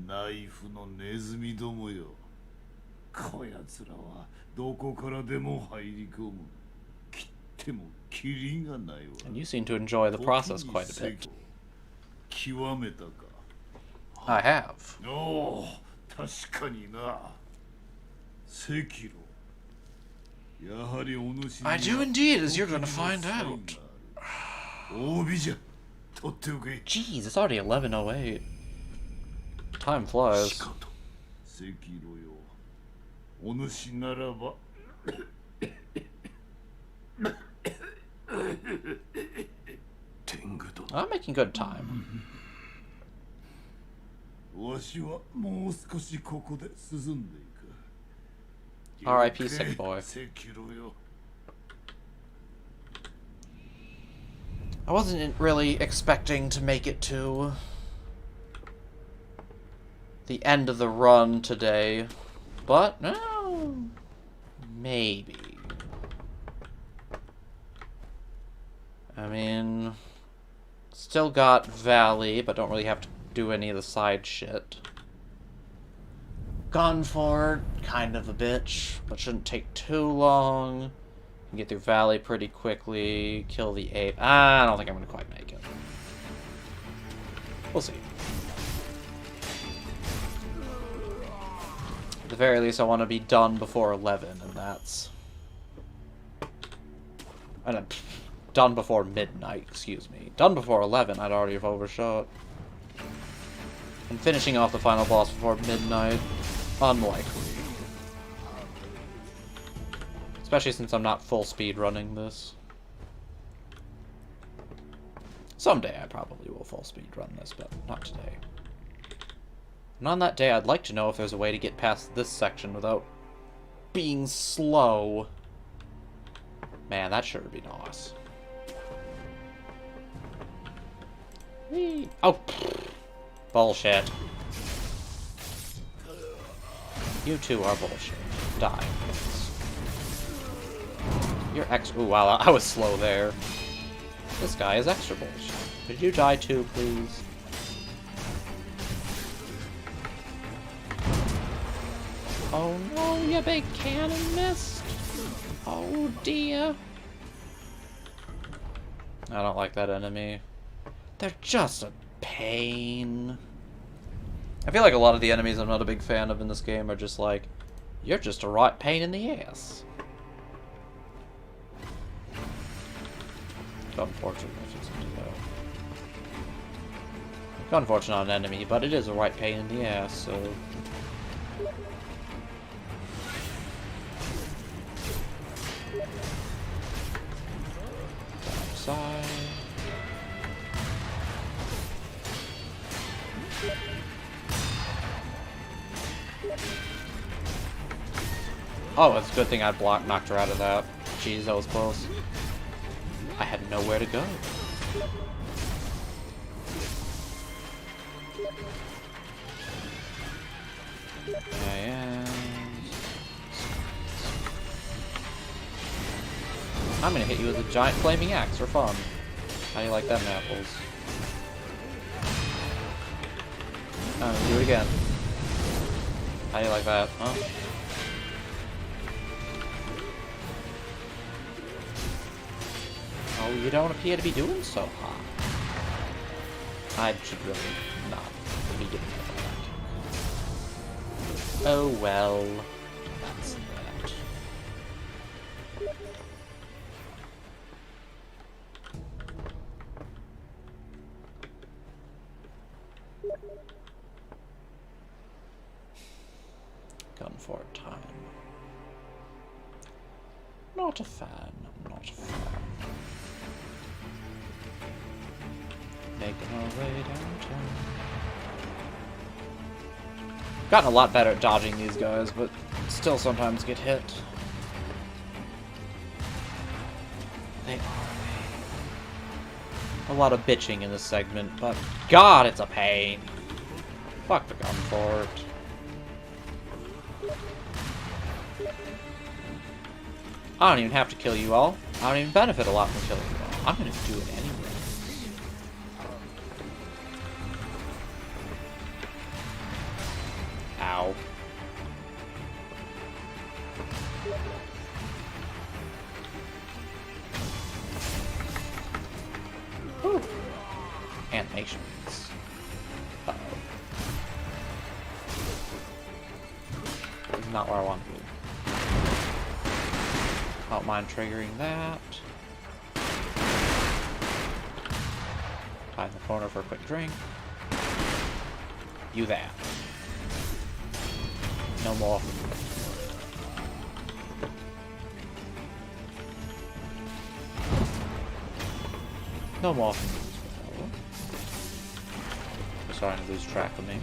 ナイフのネズミどもよ。こやつらはどこからでも入り込む。てもキリがないわ。 And you seem to enjoy the process quite a bit. 極めたか。 I have. おお、確かにな。赤炉。やはりお主には I do indeed, as you're gonna find out. 大美じゃ。取っておけ。 Jeez, it's already 11:08. Time flies. しかと。赤炉よ。お主ならば。天狗と。 I'm making good time. わしはもう少しここで進んでいく。 R.I.P. sick boy. 赤炉よ。 I wasn't really expecting to make it to the end of the run today, but no, maybe. I mean, still got Valley, but don't really have to do any of the side shit. Gunford, kind of a bitch, but shouldn't take too long. Can get through Valley pretty quickly, kill the ape. I don't think I'm gonna quite make it. We'll see. At the very least, I want to be done before 11, and that's... done before midnight, excuse me. Done before 11, I'd already have overshot. And finishing off the final boss before midnight, unlikely. Especially since I'm not full speed running this. Someday I probably will full speed run this, but not today. And on that day, I'd like to know if there's a way to get past this section without being slow. Man, that sure would be nice. Whee! Oh! Bullshit. You two are bullshit. Die. You're extra. Ooh, wow, I was slow there. This guy is extra bullshit. Could you die too, please? Oh no, you big cannon missed. Oh dear. I don't like that enemy. They're just a pain. I feel like a lot of the enemies I'm not a big fan of in this game are just like, you're just a right pain in the ass. Unfortunate if it's gonna do that. Unfortunate on an enemy, but it is a right pain in the ass, so... Back side... Oh, it's a good thing I knocked her out of that. Jeez, that was close. I had nowhere to go. And... I'm gonna hit you with a giant flaming axe for fun. How do you like them apples? Oh, do it again. How do you like that, huh? Oh, you don't appear to be doing so hot. I should really not be doing that. Oh well. That's that. Gunford time. Not a fan, not a fan. Making our way downtown. Gotten a lot better at dodging these guys, but still sometimes get hit. They are a lot of bitching in this segment, but God, it's a pain. Fuck the Gunford. I don't even have to kill you all. I don't even benefit a lot from killing you all. I'm gonna do it anyway. Ow. animations. Uh-oh. This is not where I want to be. Don't mind triggering that. Hide in the corner for a quick drink. You that. No more. No more. We're starting to lose track of me.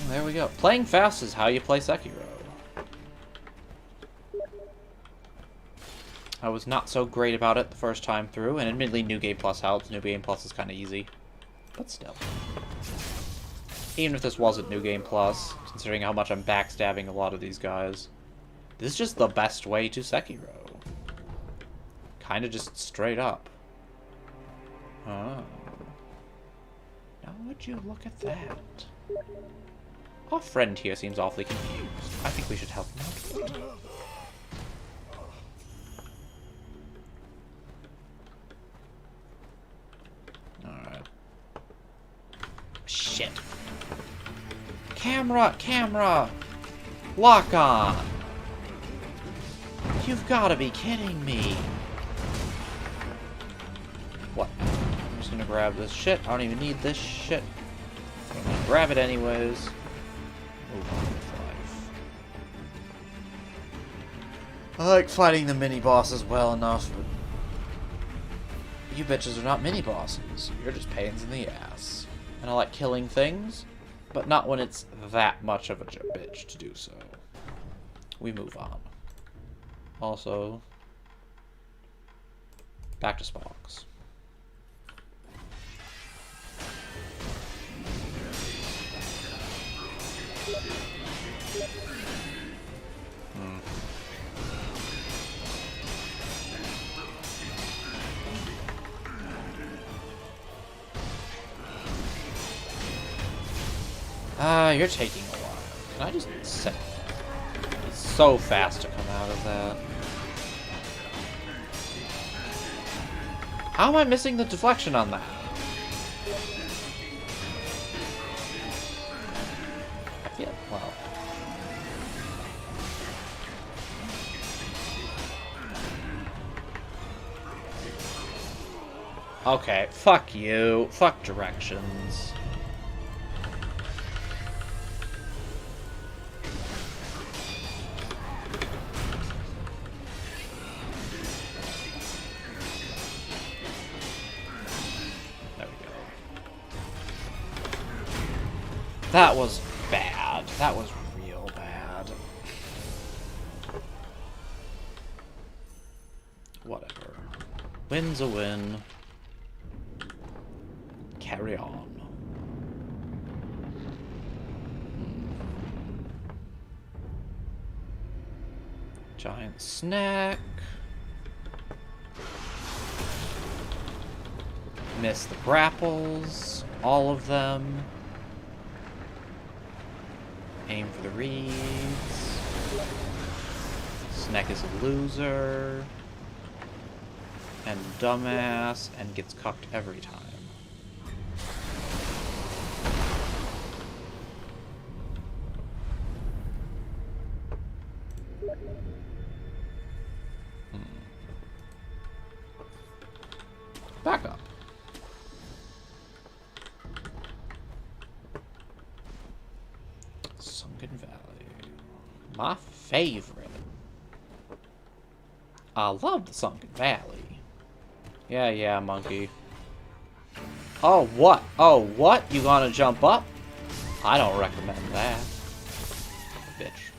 There we go. Playing fast is how you play Sekiro. I was not so great about it the first time through, and admittedly New Game Plus helps. New Game Plus is kind of easy. But still. Even if this wasn't New Game Plus, considering how much I'm backstabbing a lot of these guys, this is just the best way to Sekiro. Kind of just straight up. Oh. Now would you look at that? Our friend here seems awfully confused. I think we should help him out. Alright. Shit. Camera! Lock on! You've gotta be kidding me! What? I'm just gonna grab this shit. I don't even need this shit. I'm gonna grab it anyways. Move on with life. I like fighting the mini-bosses well enough, but you bitches are not mini-bosses. You're just pains in the ass. And I like killing things, but not when it's that much of a bitch to do so. We move on. Also, back to Sparks. You're taking a while. Can I just set? It's so fast to come out of that. How am I missing the deflection on that? I feel well. Okay, fuck you. Fuck directions. That was bad. That was real bad. Whatever. Win's a win. Carry on. Giant snack. Miss the grapples. All of them. Aim for the reeds. Snack is a loser. And dumbass. And gets cucked every time. Back up. Sunken Valley. My favorite. I love the Sunken Valley. Yeah, monkey. Oh, what? Oh, what? You gonna jump up? I don't recommend that. Bitch.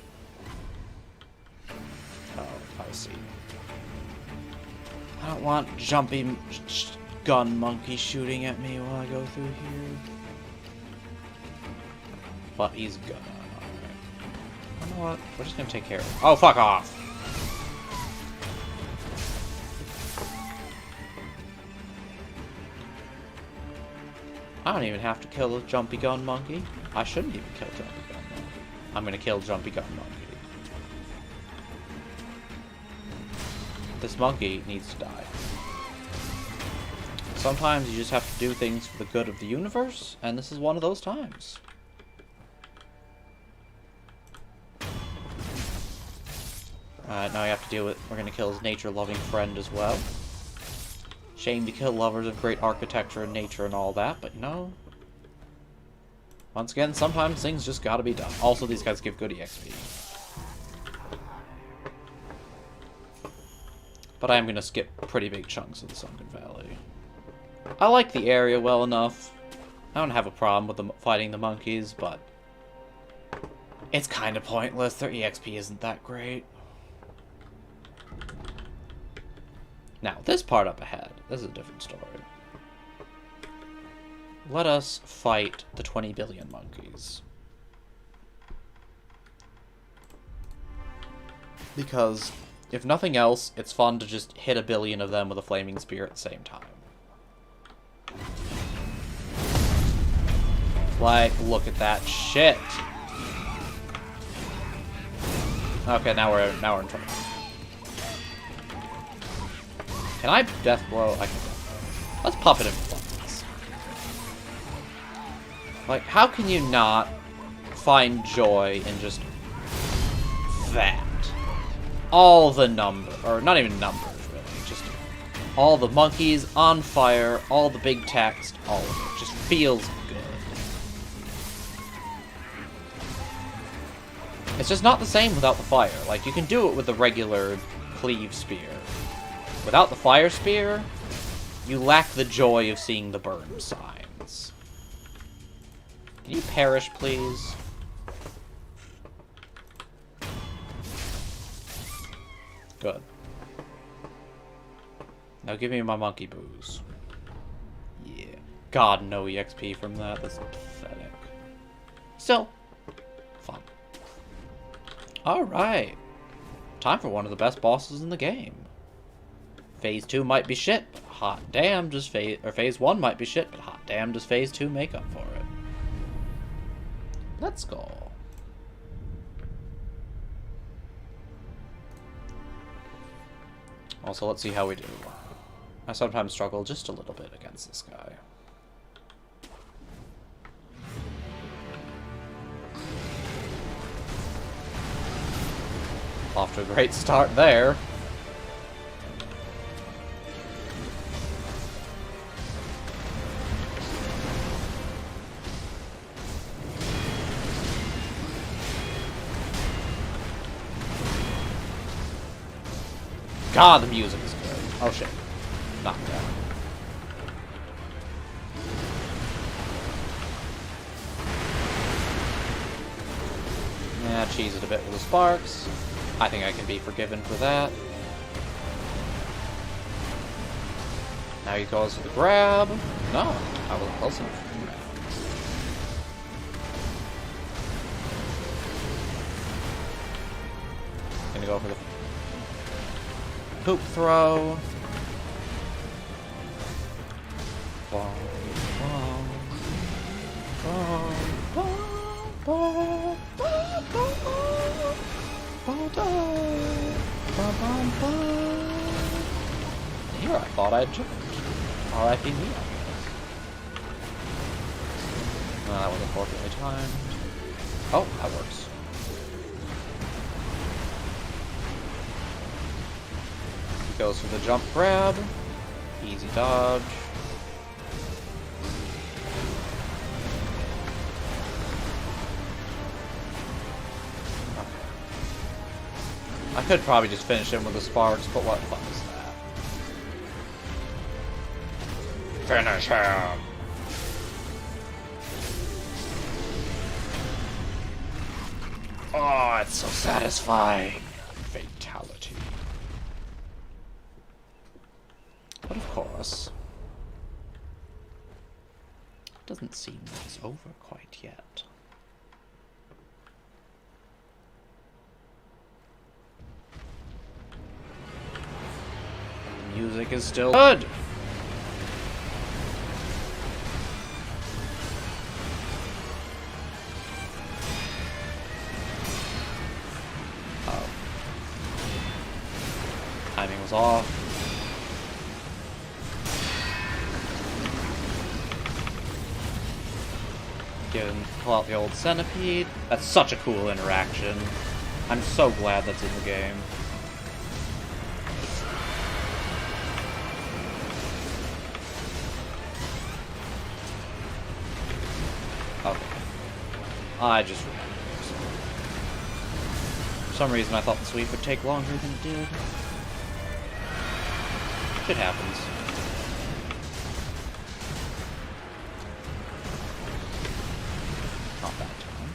Oh, I see. I don't want jumpy gun monkey shooting at me while I go through here. But he's gonna. Alright. You know what? We're just gonna take care of him. Oh, fuck off! I don't even have to kill the jumpy gun monkey. I shouldn't even kill jumpy gun monkey. I'm gonna kill jumpy gun monkey. this monkey needs to die. Sometimes you just have to do things for the good of the universe, and this is one of those times. Alright, now we have to deal with... We're gonna kill his nature-loving friend as well. Shame to kill lovers of great architecture and nature and all that, but you know... Once again, sometimes things just gotta be done. Also, these guys give good EXP. But I am gonna skip pretty big chunks of the Sunken Valley. I like the area well enough. I don't have a problem with them fighting the monkeys, but... It's kind of pointless. Their EXP isn't that great. Now, this part up ahead, this is a different story. Let us fight the 20 billion monkeys. Because, if nothing else, it's fun to just hit a billion of them with a flaming spear at the same time. Like, look at that shit. Okay, now we're in trouble. Can I death blow? I can death blow. Let's pop it in flames. Like, how can you not find joy in just that? All the number, or not even numbers, really. Just all the monkeys on fire, all the big text, all of it. Just feels good. It's just not the same without the fire. Like, you can do it with the regular cleave spear. Without the fire spear, you lack the joy of seeing the burn signs. Can you perish, please? Good. Now give me my monkey booze. Yeah. God, no EXP from that. That's pathetic. Still, fun. Alright. Time for one of the best bosses in the game. Phase 2 might be shit, but hot damn does Phase 1 might be shit, but hot damn does Phase 2 make up for it. Let's go. Also, let's see how we do. I sometimes struggle just a little bit against this guy. Off to a great start there. God, the music is good. Oh shit. Knocked down. Yeah, cheese it a bit with the sparks. I think I can be forgiven for that. Now he goes for the grab. No, I wasn't close enough for the grab. Gonna go for the poop throw. Here I thought I'd jumped. R.I.P. me, I guess. No, that was unfortunately timed. Oh, that works. Goes for the jump grab. Easy dodge. Okay. I could probably just finish him with the sparks, but what fun is that? Finish him! Oh, it's so satisfying. Fatality. But of course, it doesn't seem that it's over quite yet. And the music is still good! timing was off. Pull out the old centipede. That's such a cool interaction. I'm so glad that's in the game. Okay. I just remembered. For some reason I thought the sweep would take longer than it did. Shit happens. Not that time.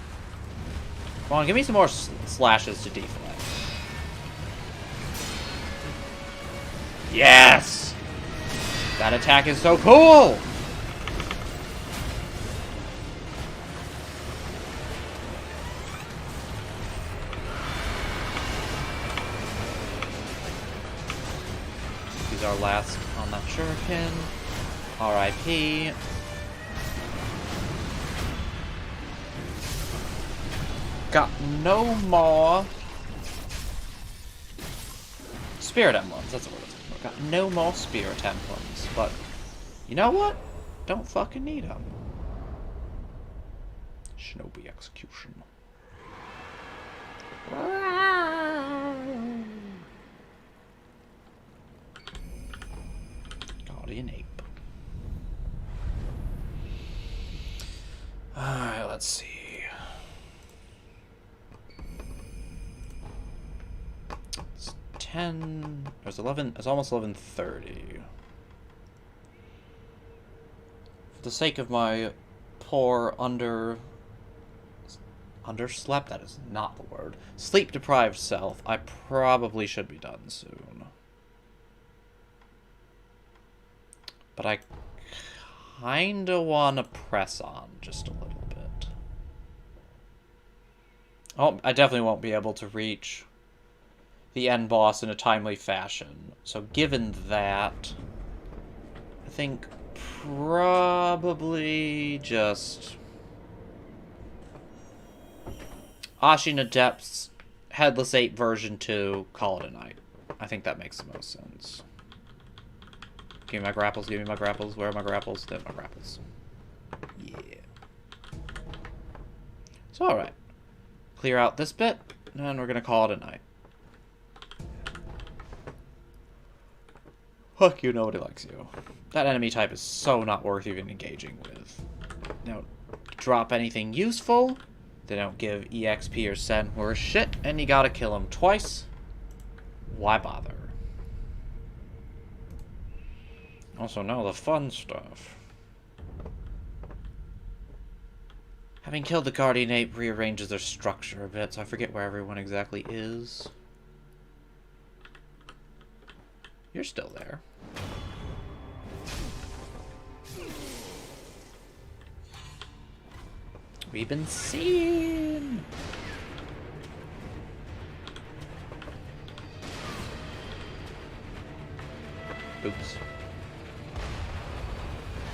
Come on, give me some more slashes to deflect. Yes! That attack is so cool! Use our last on that shuriken. R.I.P. Got no more spirit emblems. That's what it's called. Got no more spirit emblems, but you know what? Don't fucking need them. Shinobi execution. Guardian ape. Alright, let's see. It's 10. It's 11. It's almost 11:30. For the sake of my poor underslept, that is not the word, sleep deprived self, I probably should be done soon. But I kinda wanna press on just a little bit. Oh, I definitely won't be able to reach the end boss in a timely fashion. So given that, I think probably just Ashina Depths, Headless 8 version 2, call it a night. I think that makes the most sense. Give me my grapples, give me my grapples. Where are my grapples? There's my grapples. Yeah. So, alright. Clear out this bit, and we're gonna call it a night. Fuck you, nobody likes you. That enemy type is so not worth even engaging with. They don't drop anything useful. They don't give EXP or Sen worth shit, and you gotta kill them twice. Why bother? Also, now the fun stuff. Having killed the Guardian Ape rearranges their structure a bit, so I forget where everyone exactly is. You're still there. We've been seen! Oops.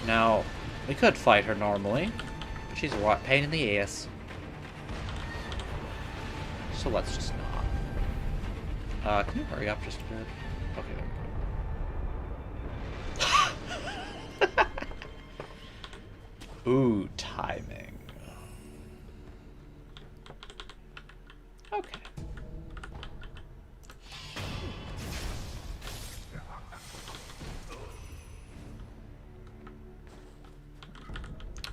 Now, we could fight her normally, but she's a pain in the ass. So let's just not. Can you hurry up just a bit? Okay, there we go. Ooh, timing. Okay.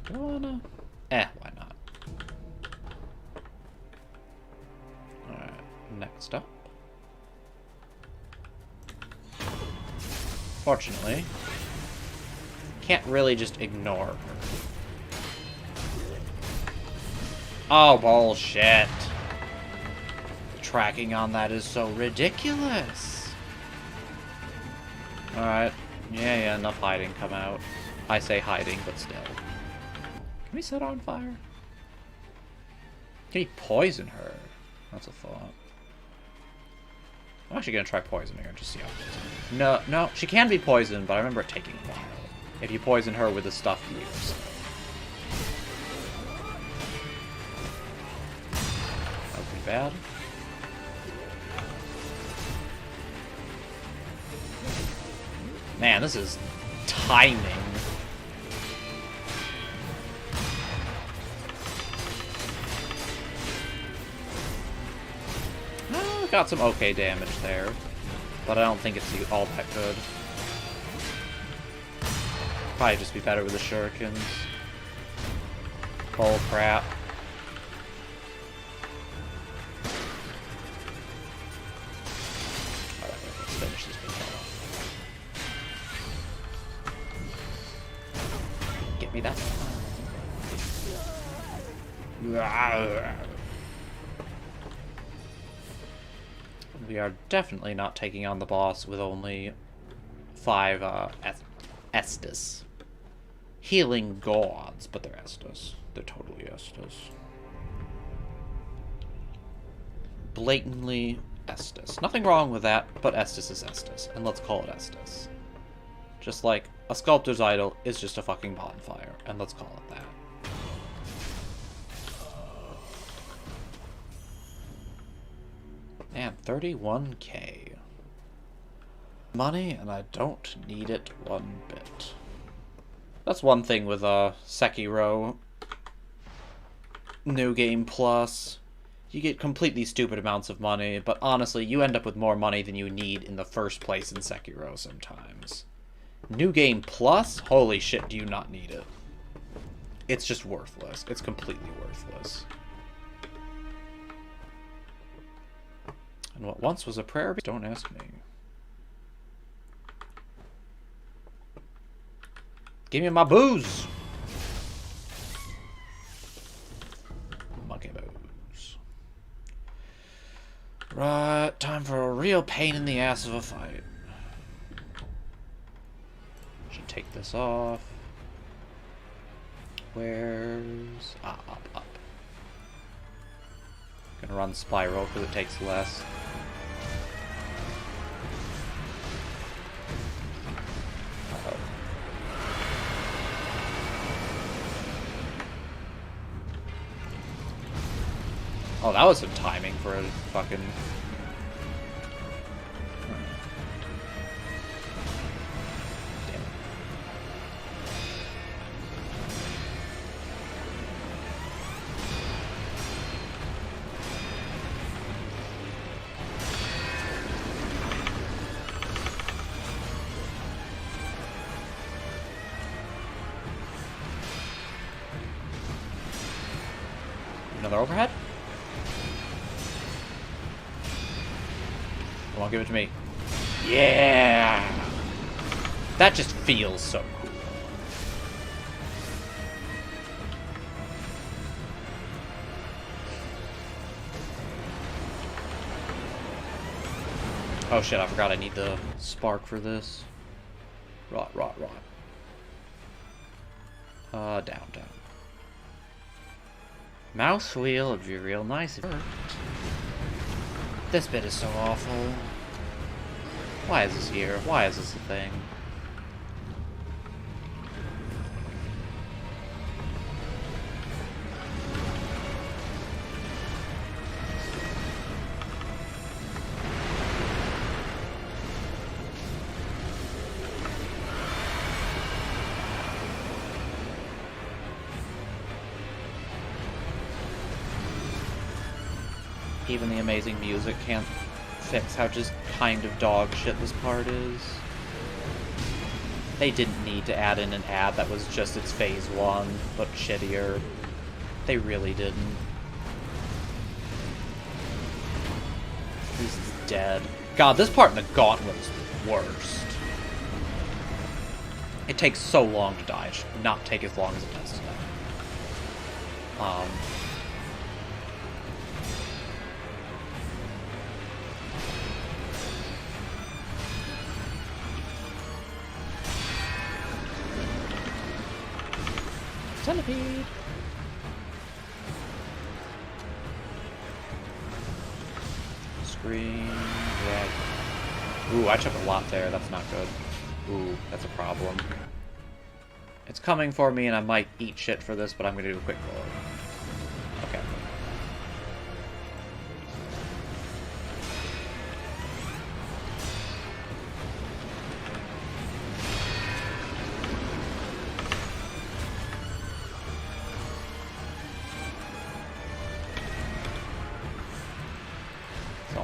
Do I wanna? Why not? Alright, next up. Fortunately, can't really just ignore her. Oh, bullshit. The tracking on that is so ridiculous. Alright. Yeah, enough hiding, come out. I say hiding, but still. Can we set her on fire? Can we poison her? That's a thought. I'm actually gonna try poisoning her, just see how it goes. No, she can be poisoned, but I remember it taking a while. If you poison her with the stuff you use. That would be bad. Man, this is timing. Got some okay damage there, but I don't think it's all that good. Probably just be better with the shurikens. Bull crap. Alright, let's finish this big off. Get me that. We are definitely not taking on the boss with only 5 Estus. Healing gods, but they're Estus. They're totally Estus. Blatantly Estus. Nothing wrong with that, but Estus is Estus, and let's call it Estus. Just like a sculptor's idol is just a fucking bonfire, and let's call it that. Man, 31k. Money, and I don't need it one bit. That's one thing with Sekiro New Game Plus. You get completely stupid amounts of money, but honestly, you end up with more money than you need in the first place in Sekiro sometimes. New Game Plus? Holy shit, do you not need it. It's just worthless. It's completely worthless. And what once was a prayer, don't ask me. Give me my booze! Monkey booze. Right, time for a real pain in the ass of a fight. Should take this off. Where's... up. Gonna run Spiral because it takes less. Oh, that was some timing for a fucking... Damn it. Another overhead? Come on, give it to me. Yeah! That just feels so cool. Oh shit, I forgot I need the spark for this. Rot. Down. Mouse wheel would be real nice if it worked. This bit is so awful. Why is this here? Why is this a thing? Even the amazing music can't fix how just kind of dog shit this part is. They didn't need to add in an ad that was just its phase 1, but shittier. They really didn't. This is dead. God, this part in the Gauntlet is the worst. It takes so long to die. It should not take as long as it does to die. Centipede. Screen. Yeah. Ooh, I took a lot there. That's not good. Ooh, that's a problem. It's coming for me, and I might eat shit for this, but I'm gonna do a quick roll. Okay.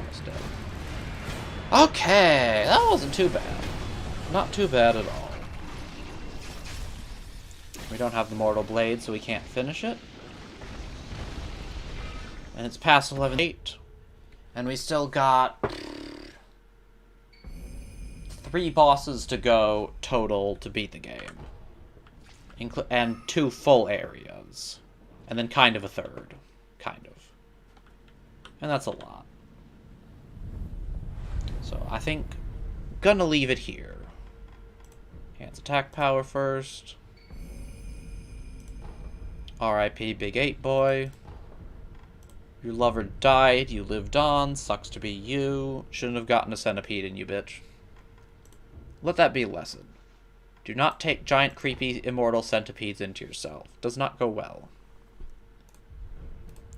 almost dead. Okay, that wasn't too bad. Not too bad at all. We don't have the Mortal Blade, so we can't finish it. And it's past 11:08. And we still got 3 bosses to go total to beat the game. And 2 full areas. And then kind of a third. Kind of. And that's a lot. So I think gonna leave it here. Hands attack power first. R.I.P. Big 8 Boy. Your lover died, you lived on, sucks to be you. Shouldn't have gotten a centipede in you, bitch. Let that be a lesson. Do not take giant, creepy, immortal centipedes into yourself. Does not go well.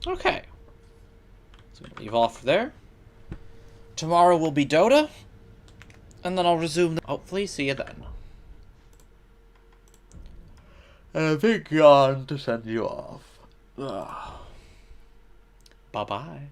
Okay. So I'm gonna leave off there. Tomorrow will be Dota. And then I'll resume. Hopefully, see you then. And I think yawn to send you off. Ugh. Bye-bye.